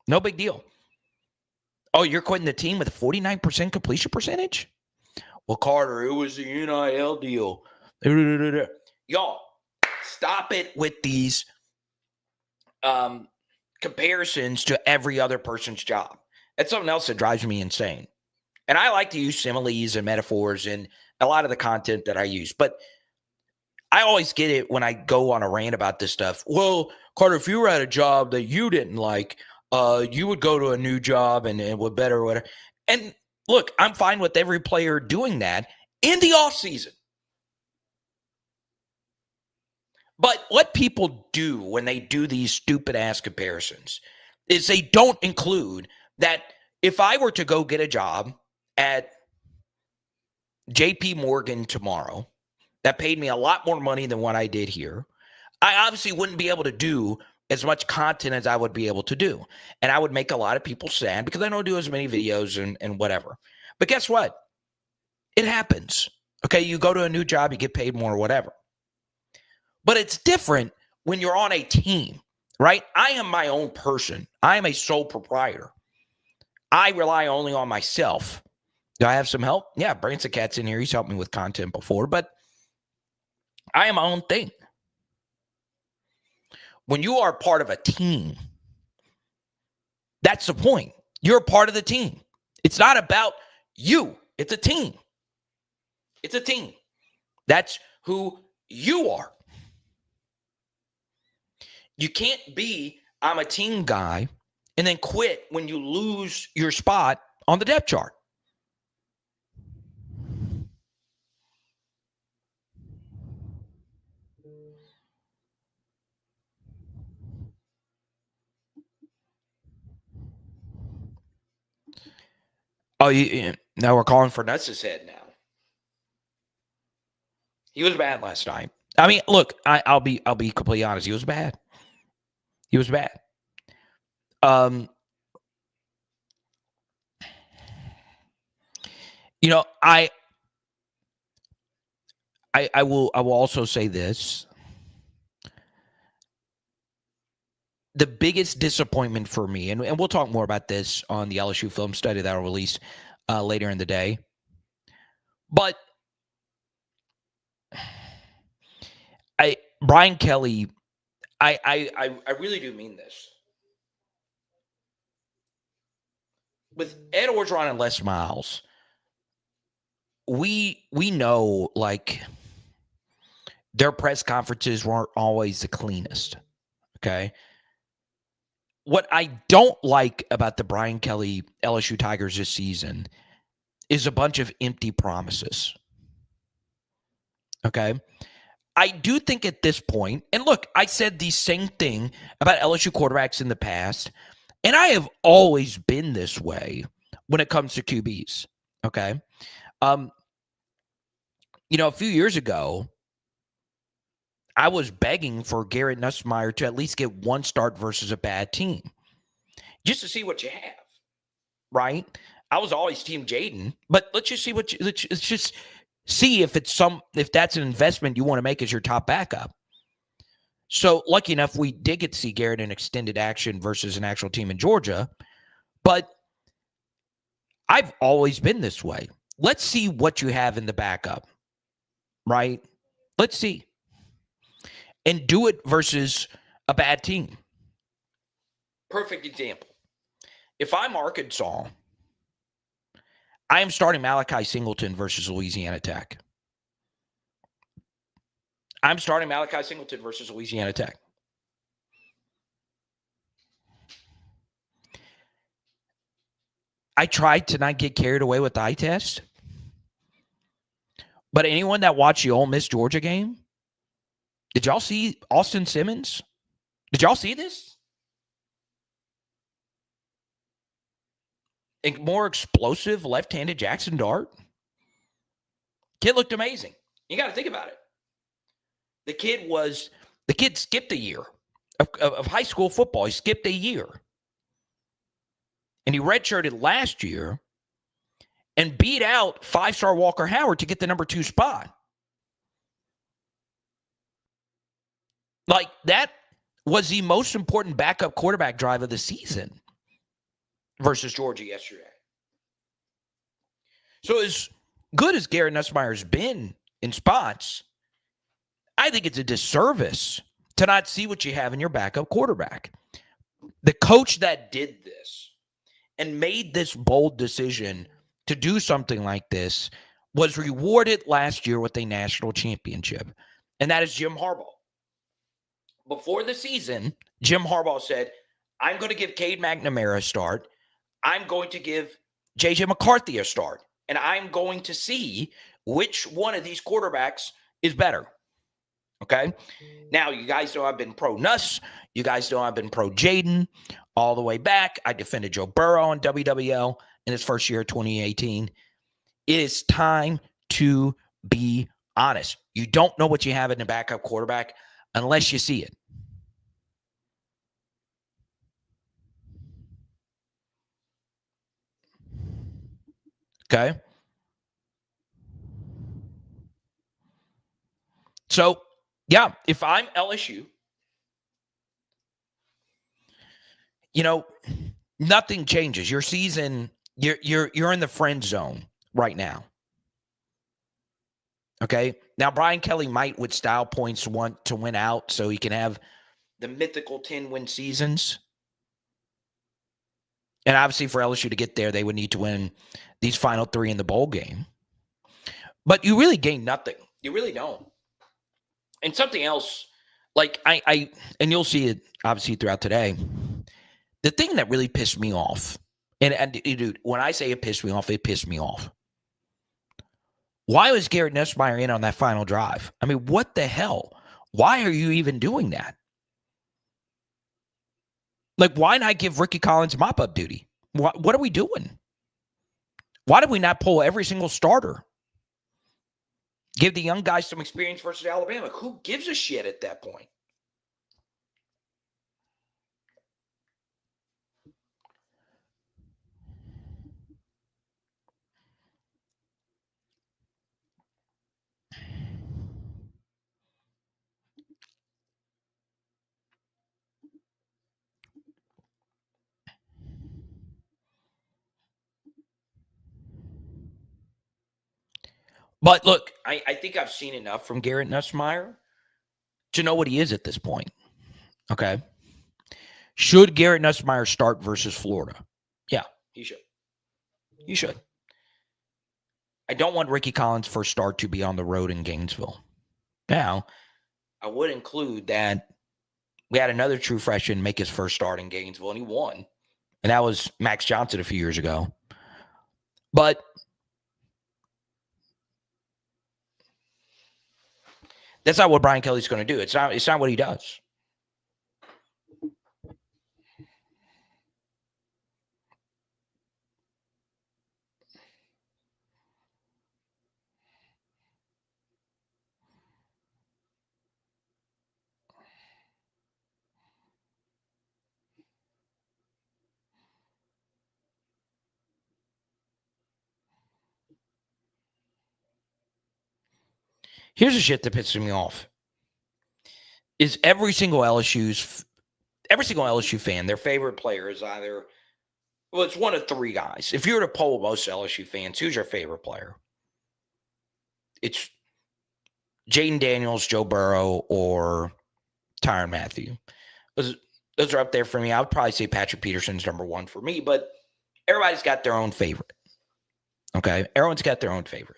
No big deal. Oh, you're quitting the team with a 49% completion percentage? Well, Carter, it was the NIL deal. Y'all, stop it with these comparisons to every other person's job. That's something else that drives me insane. And I like to use similes and metaphors in a lot of the content that I use. But I always get it when I go on a rant about this stuff. Well, Carter, if you were at a job that you didn't like, you would go to a new job and it would better whatever. And look, I'm fine with every player doing that in the offseason. But what people do when they do these stupid-ass comparisons is they don't include that if I were to go get a job at J.P. Morgan tomorrow that paid me a lot more money than what I did here, I obviously wouldn't be able to do as much content as I would be able to do. And I would make a lot of people sad because I don't do as many videos and whatever. But guess what? It happens. Okay, you go to a new job, you get paid more, whatever. But it's different when you're on a team, right? I am my own person. I am a sole proprietor. I rely only on myself. Do I have some help? Yeah, Branson Cat's in here. He's helped me with content before, but I am my own thing. When you are part of a team, that's the point. You're a part of the team. It's not about you. It's a team. It's a team. That's who you are. You can't be, I'm a team guy, and then quit when you lose your spot on the depth chart. Oh, now we're calling for Nuts' head now. He was bad last night. I mean, look, I'll be completely honest. He was bad. He was bad. You know, I will also say this. The biggest disappointment for me, and we'll talk more about this on the LSU film study that will release later in the day. But Brian Kelly, I really do mean this. With Ed Orgeron and Les Miles, we know, like, their press conferences weren't always the cleanest, okay? What I don't like about the Brian Kelly LSU Tigers this season is a bunch of empty promises, okay? I do think at this point, and look, I said the same thing about LSU quarterbacks in the past, and I have always been this way when it comes to QBs, okay? You know, a few years ago, I was begging for Garrett Nussmeier to at least get one start versus a bad team, just to see what you have, right? I was always Team Jaden, but let's just see let's just see if that's an investment you want to make as your top backup. So lucky enough, we did get to see Garrett in extended action versus an actual team in Georgia, but I've always been this way. Let's see what you have in the backup, right? Let's see. And do it versus a bad team. Perfect example. If I'm Arkansas, I am starting Malachi Singleton versus Louisiana Tech. I'm starting Malachi Singleton versus Louisiana Tech. I tried to not get carried away with the eye test. But anyone that watched the Ole Miss Georgia game, did y'all see Austin Simmons? Did y'all see this? A more explosive left-handed Jackson Dart. Kid looked amazing. You got to think about it. The kid skipped a year of high school football. He skipped a year. And he redshirted last year and beat out five-star Walker Howard to get the number 2 spot. Like, that was the most important backup quarterback drive of the season versus Georgia yesterday. So as good as Garrett Nussmeier's been in spots, I think it's a disservice to not see what you have in your backup quarterback. The coach that did this and made this bold decision to do something like this was rewarded last year with a national championship, and that is Jim Harbaugh. Before the season, Jim Harbaugh said, I'm going to give Cade McNamara a start. I'm going to give J.J. McCarthy a start, and I'm going to see which one of these quarterbacks is better. Okay? Now, you guys know I've been pro Nuss. You guys know I've been pro Jaden all the way back. I defended Joe Burrow on WWL in his first year of 2018. It is time to be honest. You don't know what you have in the backup quarterback unless you see it. Okay? So, yeah, if I'm LSU, nothing changes. Your season, you're in the friend zone right now. Okay? Now, Brian Kelly might, with style points, want to win out so he can have the mythical 10-win seasons. And obviously for LSU to get there, they would need to win these final 3 in the bowl game. But you really gain nothing. You really don't. And something else, like and you'll see it obviously throughout today, the thing that really pissed me off, and dude, when I say it pissed me off, it pissed me off. Why was Garrett Nussmeier in on that final drive? I mean, what the hell? Why are you even doing that? Like, why not give Ricky Collins mop-up duty? What are we doing? Why did we not pull every single starter? Give the young guys some experience versus Alabama. Who gives a shit at that point? But look, I think I've seen enough from Garrett Nussmeier to know what he is at this point. Okay. Should Garrett Nussmeier start versus Florida? Yeah, he should. He should. I don't want Ricky Collins' first start to be on the road in Gainesville. Now, I would include that we had another true freshman make his first start in Gainesville, and he won. And that was Max Johnson a few years ago. But that's not what Brian Kelly's going to do. It's not what he does. Here's the shit that pisses me off. Is every single LSU fan, their favorite player is either, well, it's one of 3 guys. If you were to poll most LSU fans, who's your favorite player? It's Jaden Daniels, Joe Burrow, or Tyrann Mathieu. Those are up there for me. I would probably say Patrick Peterson's number 1 for me, but everybody's got their own favorite. Okay? Everyone's got their own favorite.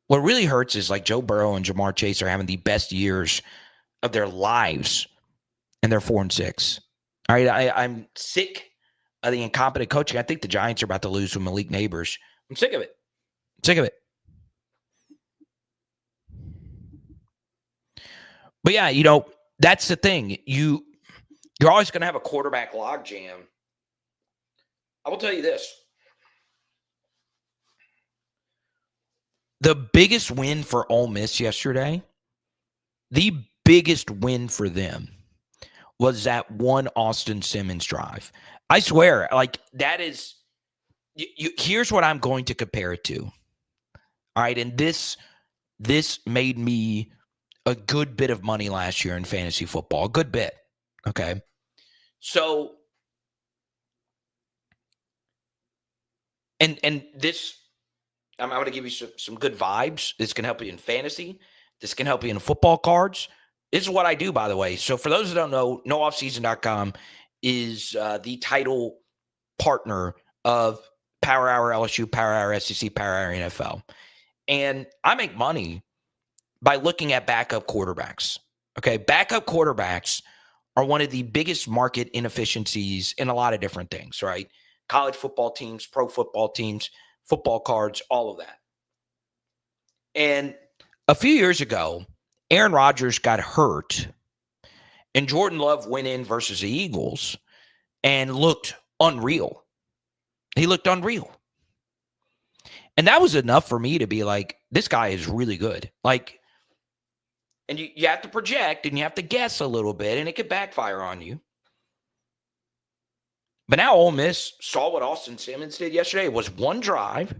What really hurts is like Joe Burrow and Jamar Chase are having the best years of their lives, and they're 4-6. All right, I'm sick of the incompetent coaching. I think the Giants are about to lose with Malik Neighbors. I'm sick of it. Sick of it. But yeah, that's the thing. You're always going to have a quarterback logjam. I will tell you this. The biggest win for Ole Miss yesterday, the biggest win for them was that one Austin Simmons drive. I swear, that is here's what I'm going to compare it to. All right, and this made me a good bit of money last year in fantasy football, a good bit. Okay. So and this I'm going to give you some good vibes. This can help you in fantasy. This can help you in football cards. This is what I do, by the way. So for those who don't know, nooffseason.com is the title partner of Power Hour LSU, Power Hour SEC, Power Hour NFL. And I make money by looking at backup quarterbacks. Okay, backup quarterbacks are one of the biggest market inefficiencies in a lot of different things, right? College football teams, pro football teams, football cards, all of that. And a few years ago, Aaron Rodgers got hurt, and Jordan Love went in versus the Eagles and looked unreal. He looked unreal. And that was enough for me to be like, this guy is really good. And you have to project and you have to guess a little bit, and it could backfire on you. But now Ole Miss saw what Austin Simmons did yesterday. It was one drive,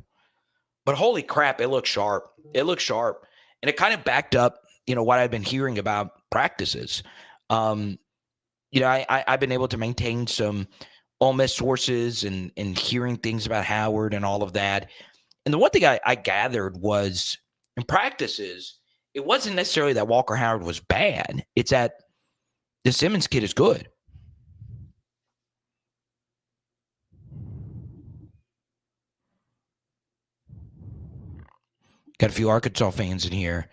but holy crap, it looked sharp. It looked sharp. And it kind of backed up, what I've been hearing about practices. I've been able to maintain some Ole Miss sources and hearing things about Howard and all of that. And the one thing I gathered was in practices, it wasn't necessarily that Walker Howard was bad. It's that the Simmons kid is good. Got a few Arkansas fans in here.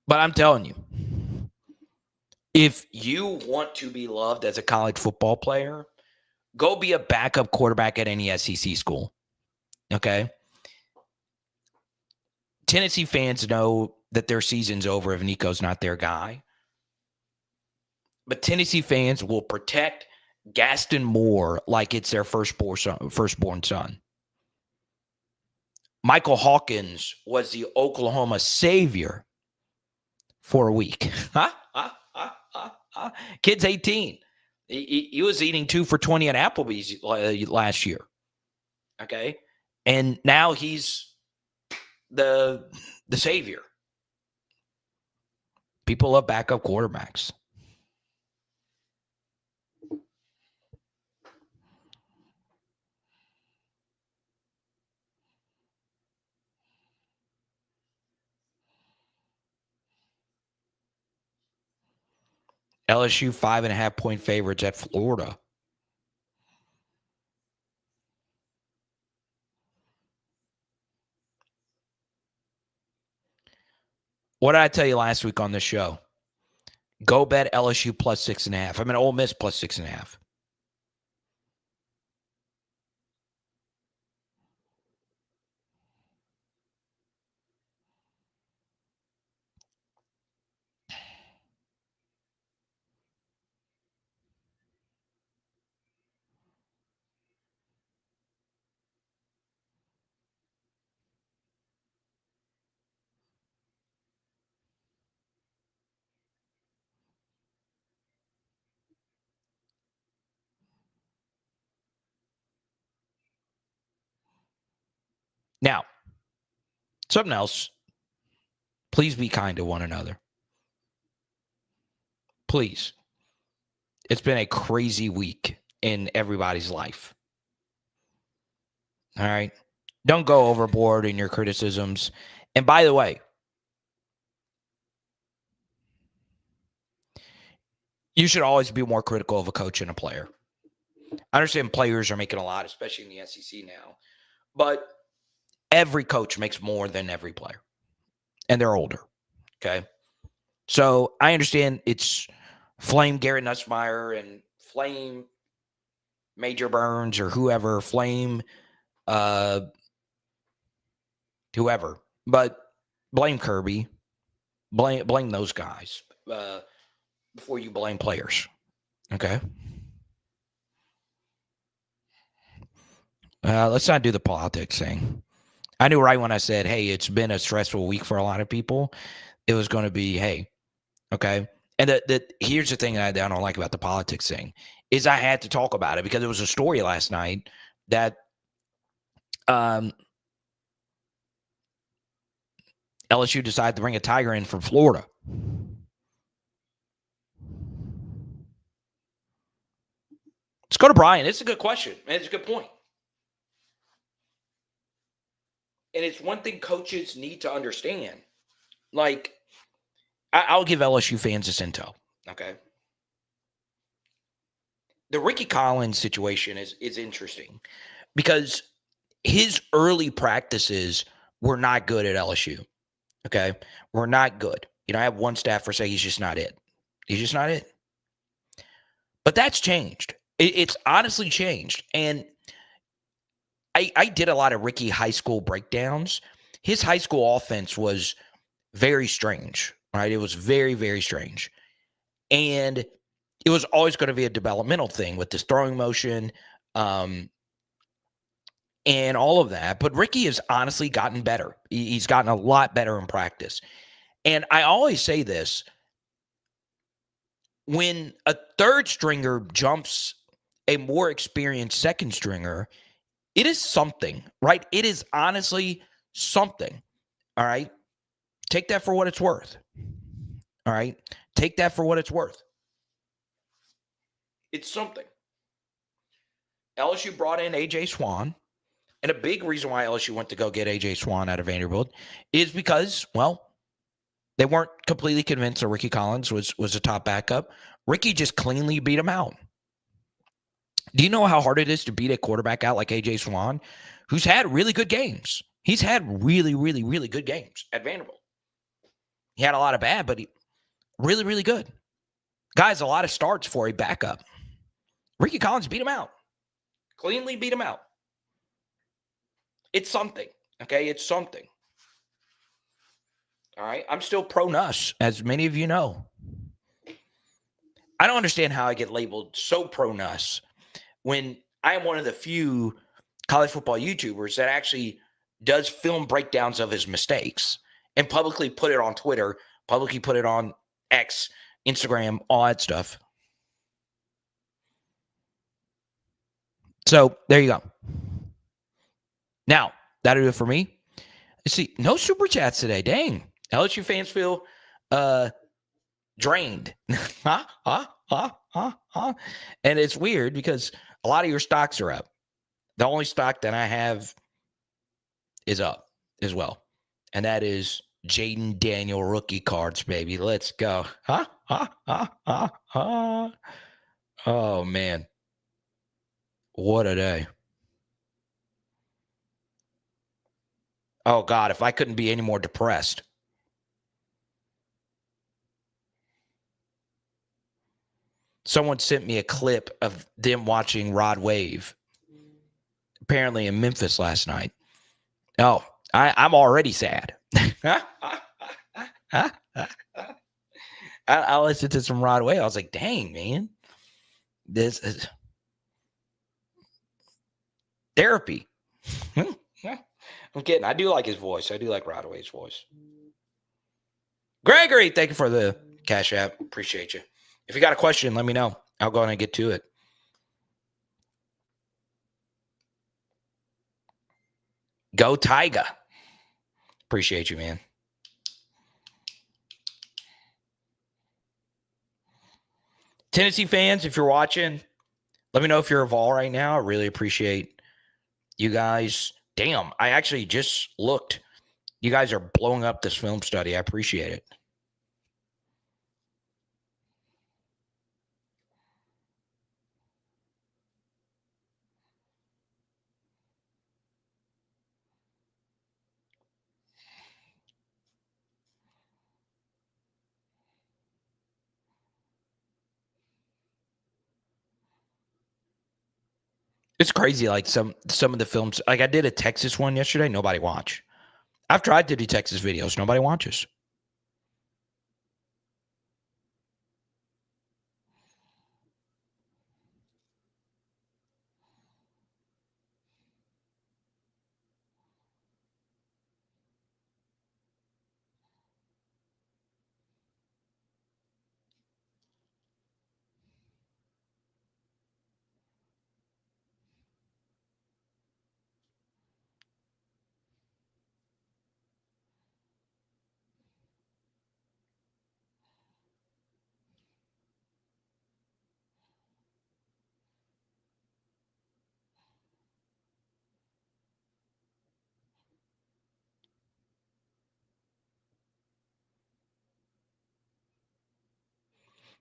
But I'm telling you, if you want to be loved as a college football player, go be a backup quarterback at any SEC school. Okay? Tennessee fans know that their season's over if Nico's not their guy. But Tennessee fans will protect Gaston Moore like it's their firstborn son. Michael Hawkins was the Oklahoma savior for a week. Kid's 18. He was eating 2 for $20 at Applebee's last year. Okay? And now he's the savior. People love backup quarterbacks. LSU 5.5-point favorites at Florida. What did I tell you last week on this show? Go bet LSU plus 6.5. I mean, Ole Miss plus 6.5. Now, something else. Please be kind to one another. Please. It's been a crazy week in everybody's life. All right? Don't go overboard in your criticisms. And by the way, you should always be more critical of a coach and a player. I understand players are making a lot, especially in the SEC now. But every coach makes more than every player. And they're older. Okay? So I understand it's flame Garrett Nussmeier and flame Major Burns or whoever, flame whoever, but blame Kirby, blame those guys before you blame players. Okay. Let's not do the politics thing. I knew right when I said, hey, it's been a stressful week for a lot of people. It was going to be, hey, okay. And here's the thing that I don't like about the politics thing is I had to talk about it because it was a story last night that LSU decided to bring a Tiger in from Florida. Let's go to Brian. It's a good question. It's a good point. And it's one thing coaches need to understand. Like, I'll give LSU fans this intel, okay? The Ricky Collins situation is interesting because his early practices were not good at LSU, okay? Were not good. I have one staffer say he's just not it. He's just not it. But that's changed. It's honestly changed. And I did a lot of Ricky high school breakdowns. His high school offense was very strange, right? It was very, very strange. And it was always going to be a developmental thing with this throwing motion and all of that. But Ricky has honestly gotten better. He's gotten a lot better in practice. And I always say this, when a third stringer jumps a more experienced second stringer, it is something, right? It is honestly something, all right? Take that for what it's worth, all right? Take that for what it's worth. It's something. LSU brought in A.J. Swan, and a big reason why LSU went to go get A.J. Swan out of Vanderbilt is because, well, they weren't completely convinced that Ricky Collins was a top backup. Ricky just cleanly beat him out. Do you know how hard it is to beat a quarterback out like A.J. Swan, who's had really good games? He's had really, really, really good games at Vanderbilt. He had a lot of bad, but he really, really good. Guys, a lot of starts for a backup. Ricky Collins beat him out. Cleanly beat him out. It's something, okay? It's something. All right? I'm still pro-Nuss, as many of you know. I don't understand how I get labeled so pro-Nuss when I am one of the few college football YouTubers that actually does film breakdowns of his mistakes and publicly put it on Twitter, publicly put it on X, Instagram, all that stuff. So there you go. Now, that'll do it for me. Let's see, no super chats today. Dang. LSU fans feel drained. And it's weird because a lot of your stocks are up. The only stock that I have is up as well. And that is Jaden Daniel rookie cards, baby. Let's go. Oh, man. What a day. Oh, God, if I couldn't be any more depressed. Someone sent me a clip of them watching Rod Wave, apparently in Memphis last night. Oh, I'm already sad. I listened to some Rod Wave. I was like, dang, man. This is therapy. I'm kidding. I do like his voice. I do like Rod Wave's voice. Gregory, thank you for the Cash App. Appreciate you. If you got a question, let me know. I'll go on and get to it. Go Tiger. Appreciate you, man. Tennessee fans, if you're watching, let me know if you're a Vol right now. I really appreciate you guys. Damn, I actually just looked. You guys are blowing up this film study. I appreciate it. It's crazy. Like some of the films, like I did a Texas one yesterday. Nobody watched. I've tried to do Texas videos. Nobody watches.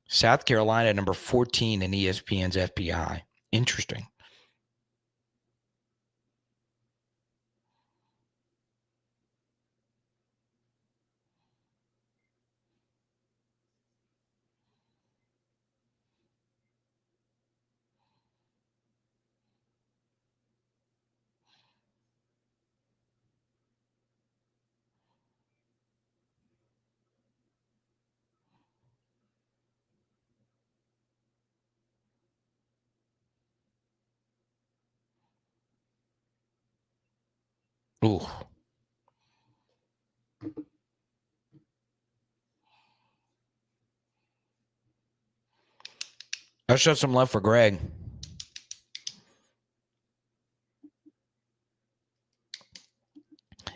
South Carolina, number 14 in ESPN's FPI. Interesting. Ooh. Let's show some love for Greg.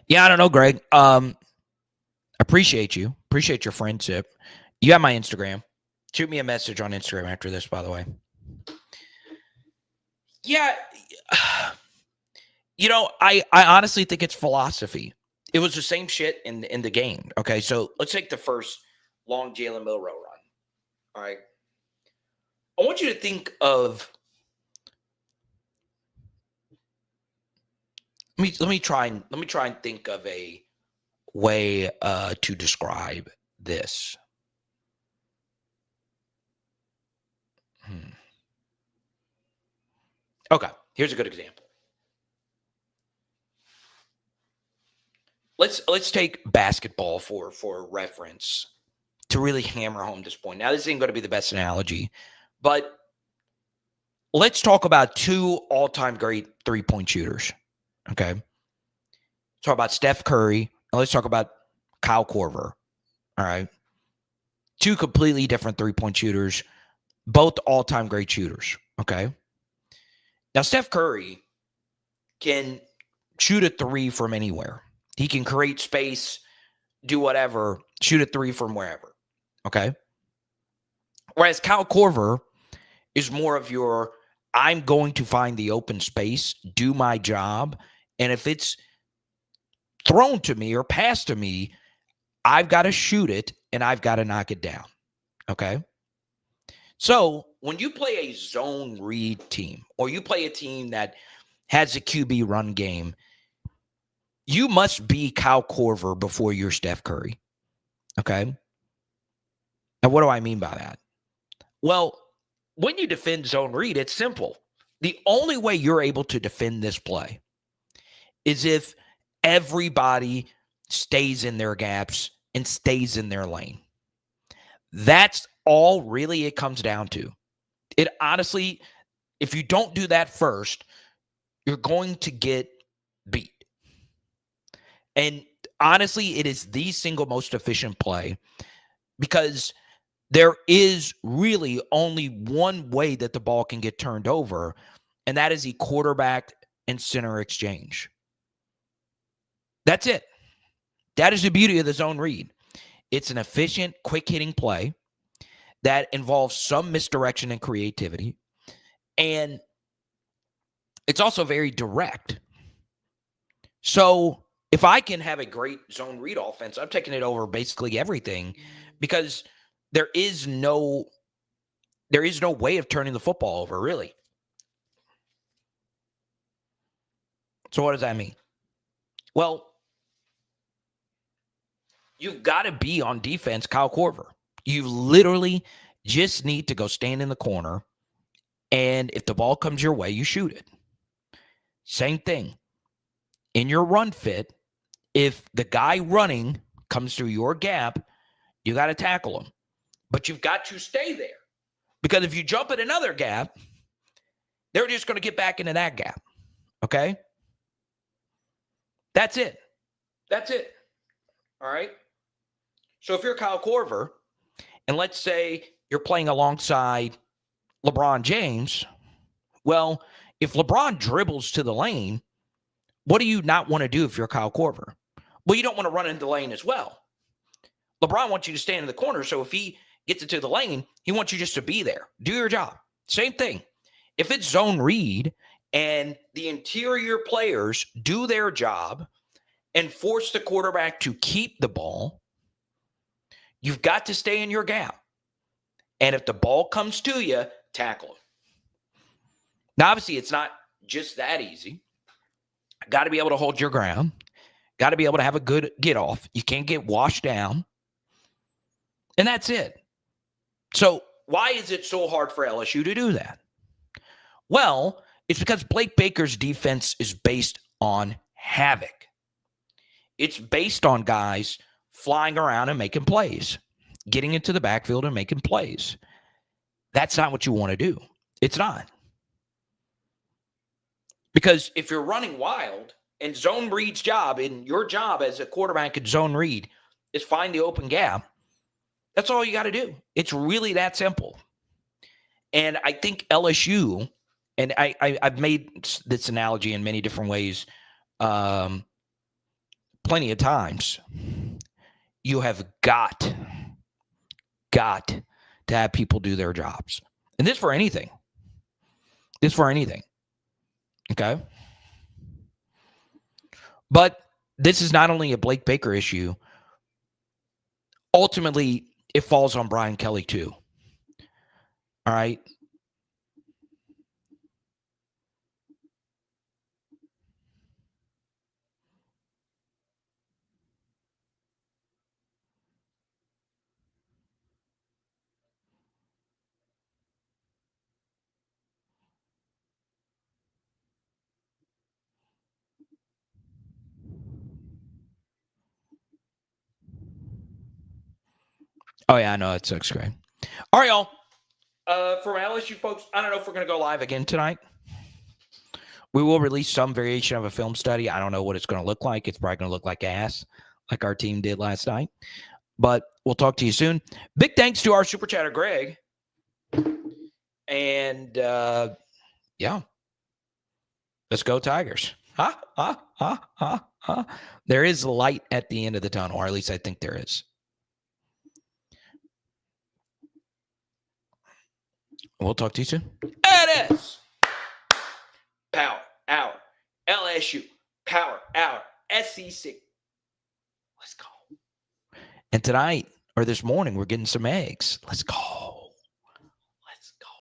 Yeah, I don't know, Greg. Appreciate you. Appreciate your friendship. You have my Instagram. Shoot me a message on Instagram after this, by the way. Yeah. You know, I honestly think it's philosophy. It was the same shit in the game. Okay, so let's take the first long Jalen Milrow run. All right. I want you to think of let me try and think of a way to describe this. Okay, here's a good example. Let's take basketball for reference to really hammer home this point. Now, this isn't going to be the best analogy, but let's talk about two all-time great three-point shooters. Okay, let's talk about Steph Curry and let's talk about Kyle Korver. All right, two completely different three-point shooters, both all-time great shooters. Okay, now Steph Curry can shoot a three from anywhere. He can create space, do whatever, shoot a three from wherever. Okay. Whereas Kyle Korver is more of your, I'm going to find the open space, do my job. And if it's thrown to me or passed to me, I've got to shoot it and I've got to knock it down. Okay. So when you play a zone read team or you play a team that has a QB run game, you must be Kyle Korver before you're Steph Curry. Okay. Now, what do I mean by that? Well, when you defend zone read, it's simple. The only way you're able to defend this play is if everybody stays in their gaps and stays in their lane. That's all really it comes down to. It honestly, if you don't do that first, you're going to get beat. And honestly, it is the single most efficient play because there is really only one way that the ball can get turned over, and that is the quarterback and center exchange. That's it. That is the beauty of the zone read. It's an efficient, quick-hitting play that involves some misdirection and creativity, and it's also very direct. So if I can have a great zone read offense, I'm taking it over basically everything because there is no way of turning the football over, really. So what does that mean? Well, you've got to be on defense, Kyle Korver. You literally just need to go stand in the corner, and if the ball comes your way, you shoot it. Same thing. In your run fit, if the guy running comes through your gap, you got to tackle him. But you've got to stay there. Because if you jump in another gap, they're just going to get back into that gap. Okay? That's it. That's it. All right? So if you're Kyle Korver, and let's say you're playing alongside LeBron James, well, if LeBron dribbles to the lane, what do you not want to do if you're Kyle Korver? Well, you don't want to run into the lane as well. LeBron wants you to stand in the corner, so if he gets it to the lane, he wants you just to be there. Do your job. Same thing. If it's zone read and the interior players do their job and force the quarterback to keep the ball, you've got to stay in your gap. And if the ball comes to you, tackle it. Now, obviously, it's not just that easy. Got to be able to hold your ground. Got to be able to have a good get off. You can't get washed down. And that's it. So why is it so hard for LSU to do that? Well, it's because Blake Baker's defense is based on havoc. It's based on guys flying around and making plays, getting into the backfield and making plays. That's not what you want to do. It's not. Because if you're running wild and zone read's job, and your job as a quarterback at zone read is find the open gap, that's all you got to do. It's really that simple. And I think LSU, and I've made this analogy in many different ways plenty of times, you have got to have people do their jobs. And this for anything. This for anything. Okay? But this is not only a Blake Baker issue. Ultimately, it falls on Brian Kelly too. All right? Oh, yeah, I know. It sucks great. All right, y'all. For my LSU folks, I don't know if we're going to go live again tonight. We will release some variation of a film study. I don't know what it's going to look like. It's probably going to look like ass, like our team did last night. But we'll talk to you soon. Big thanks to our super chatter, Greg. And, yeah. Let's go Tigers. There is light at the end of the tunnel, or at least I think there is. We'll talk to you soon. It is Power Hour. LSU Power Hour. SEC. Let's go. And tonight, or this morning, we're getting some eggs. Let's go.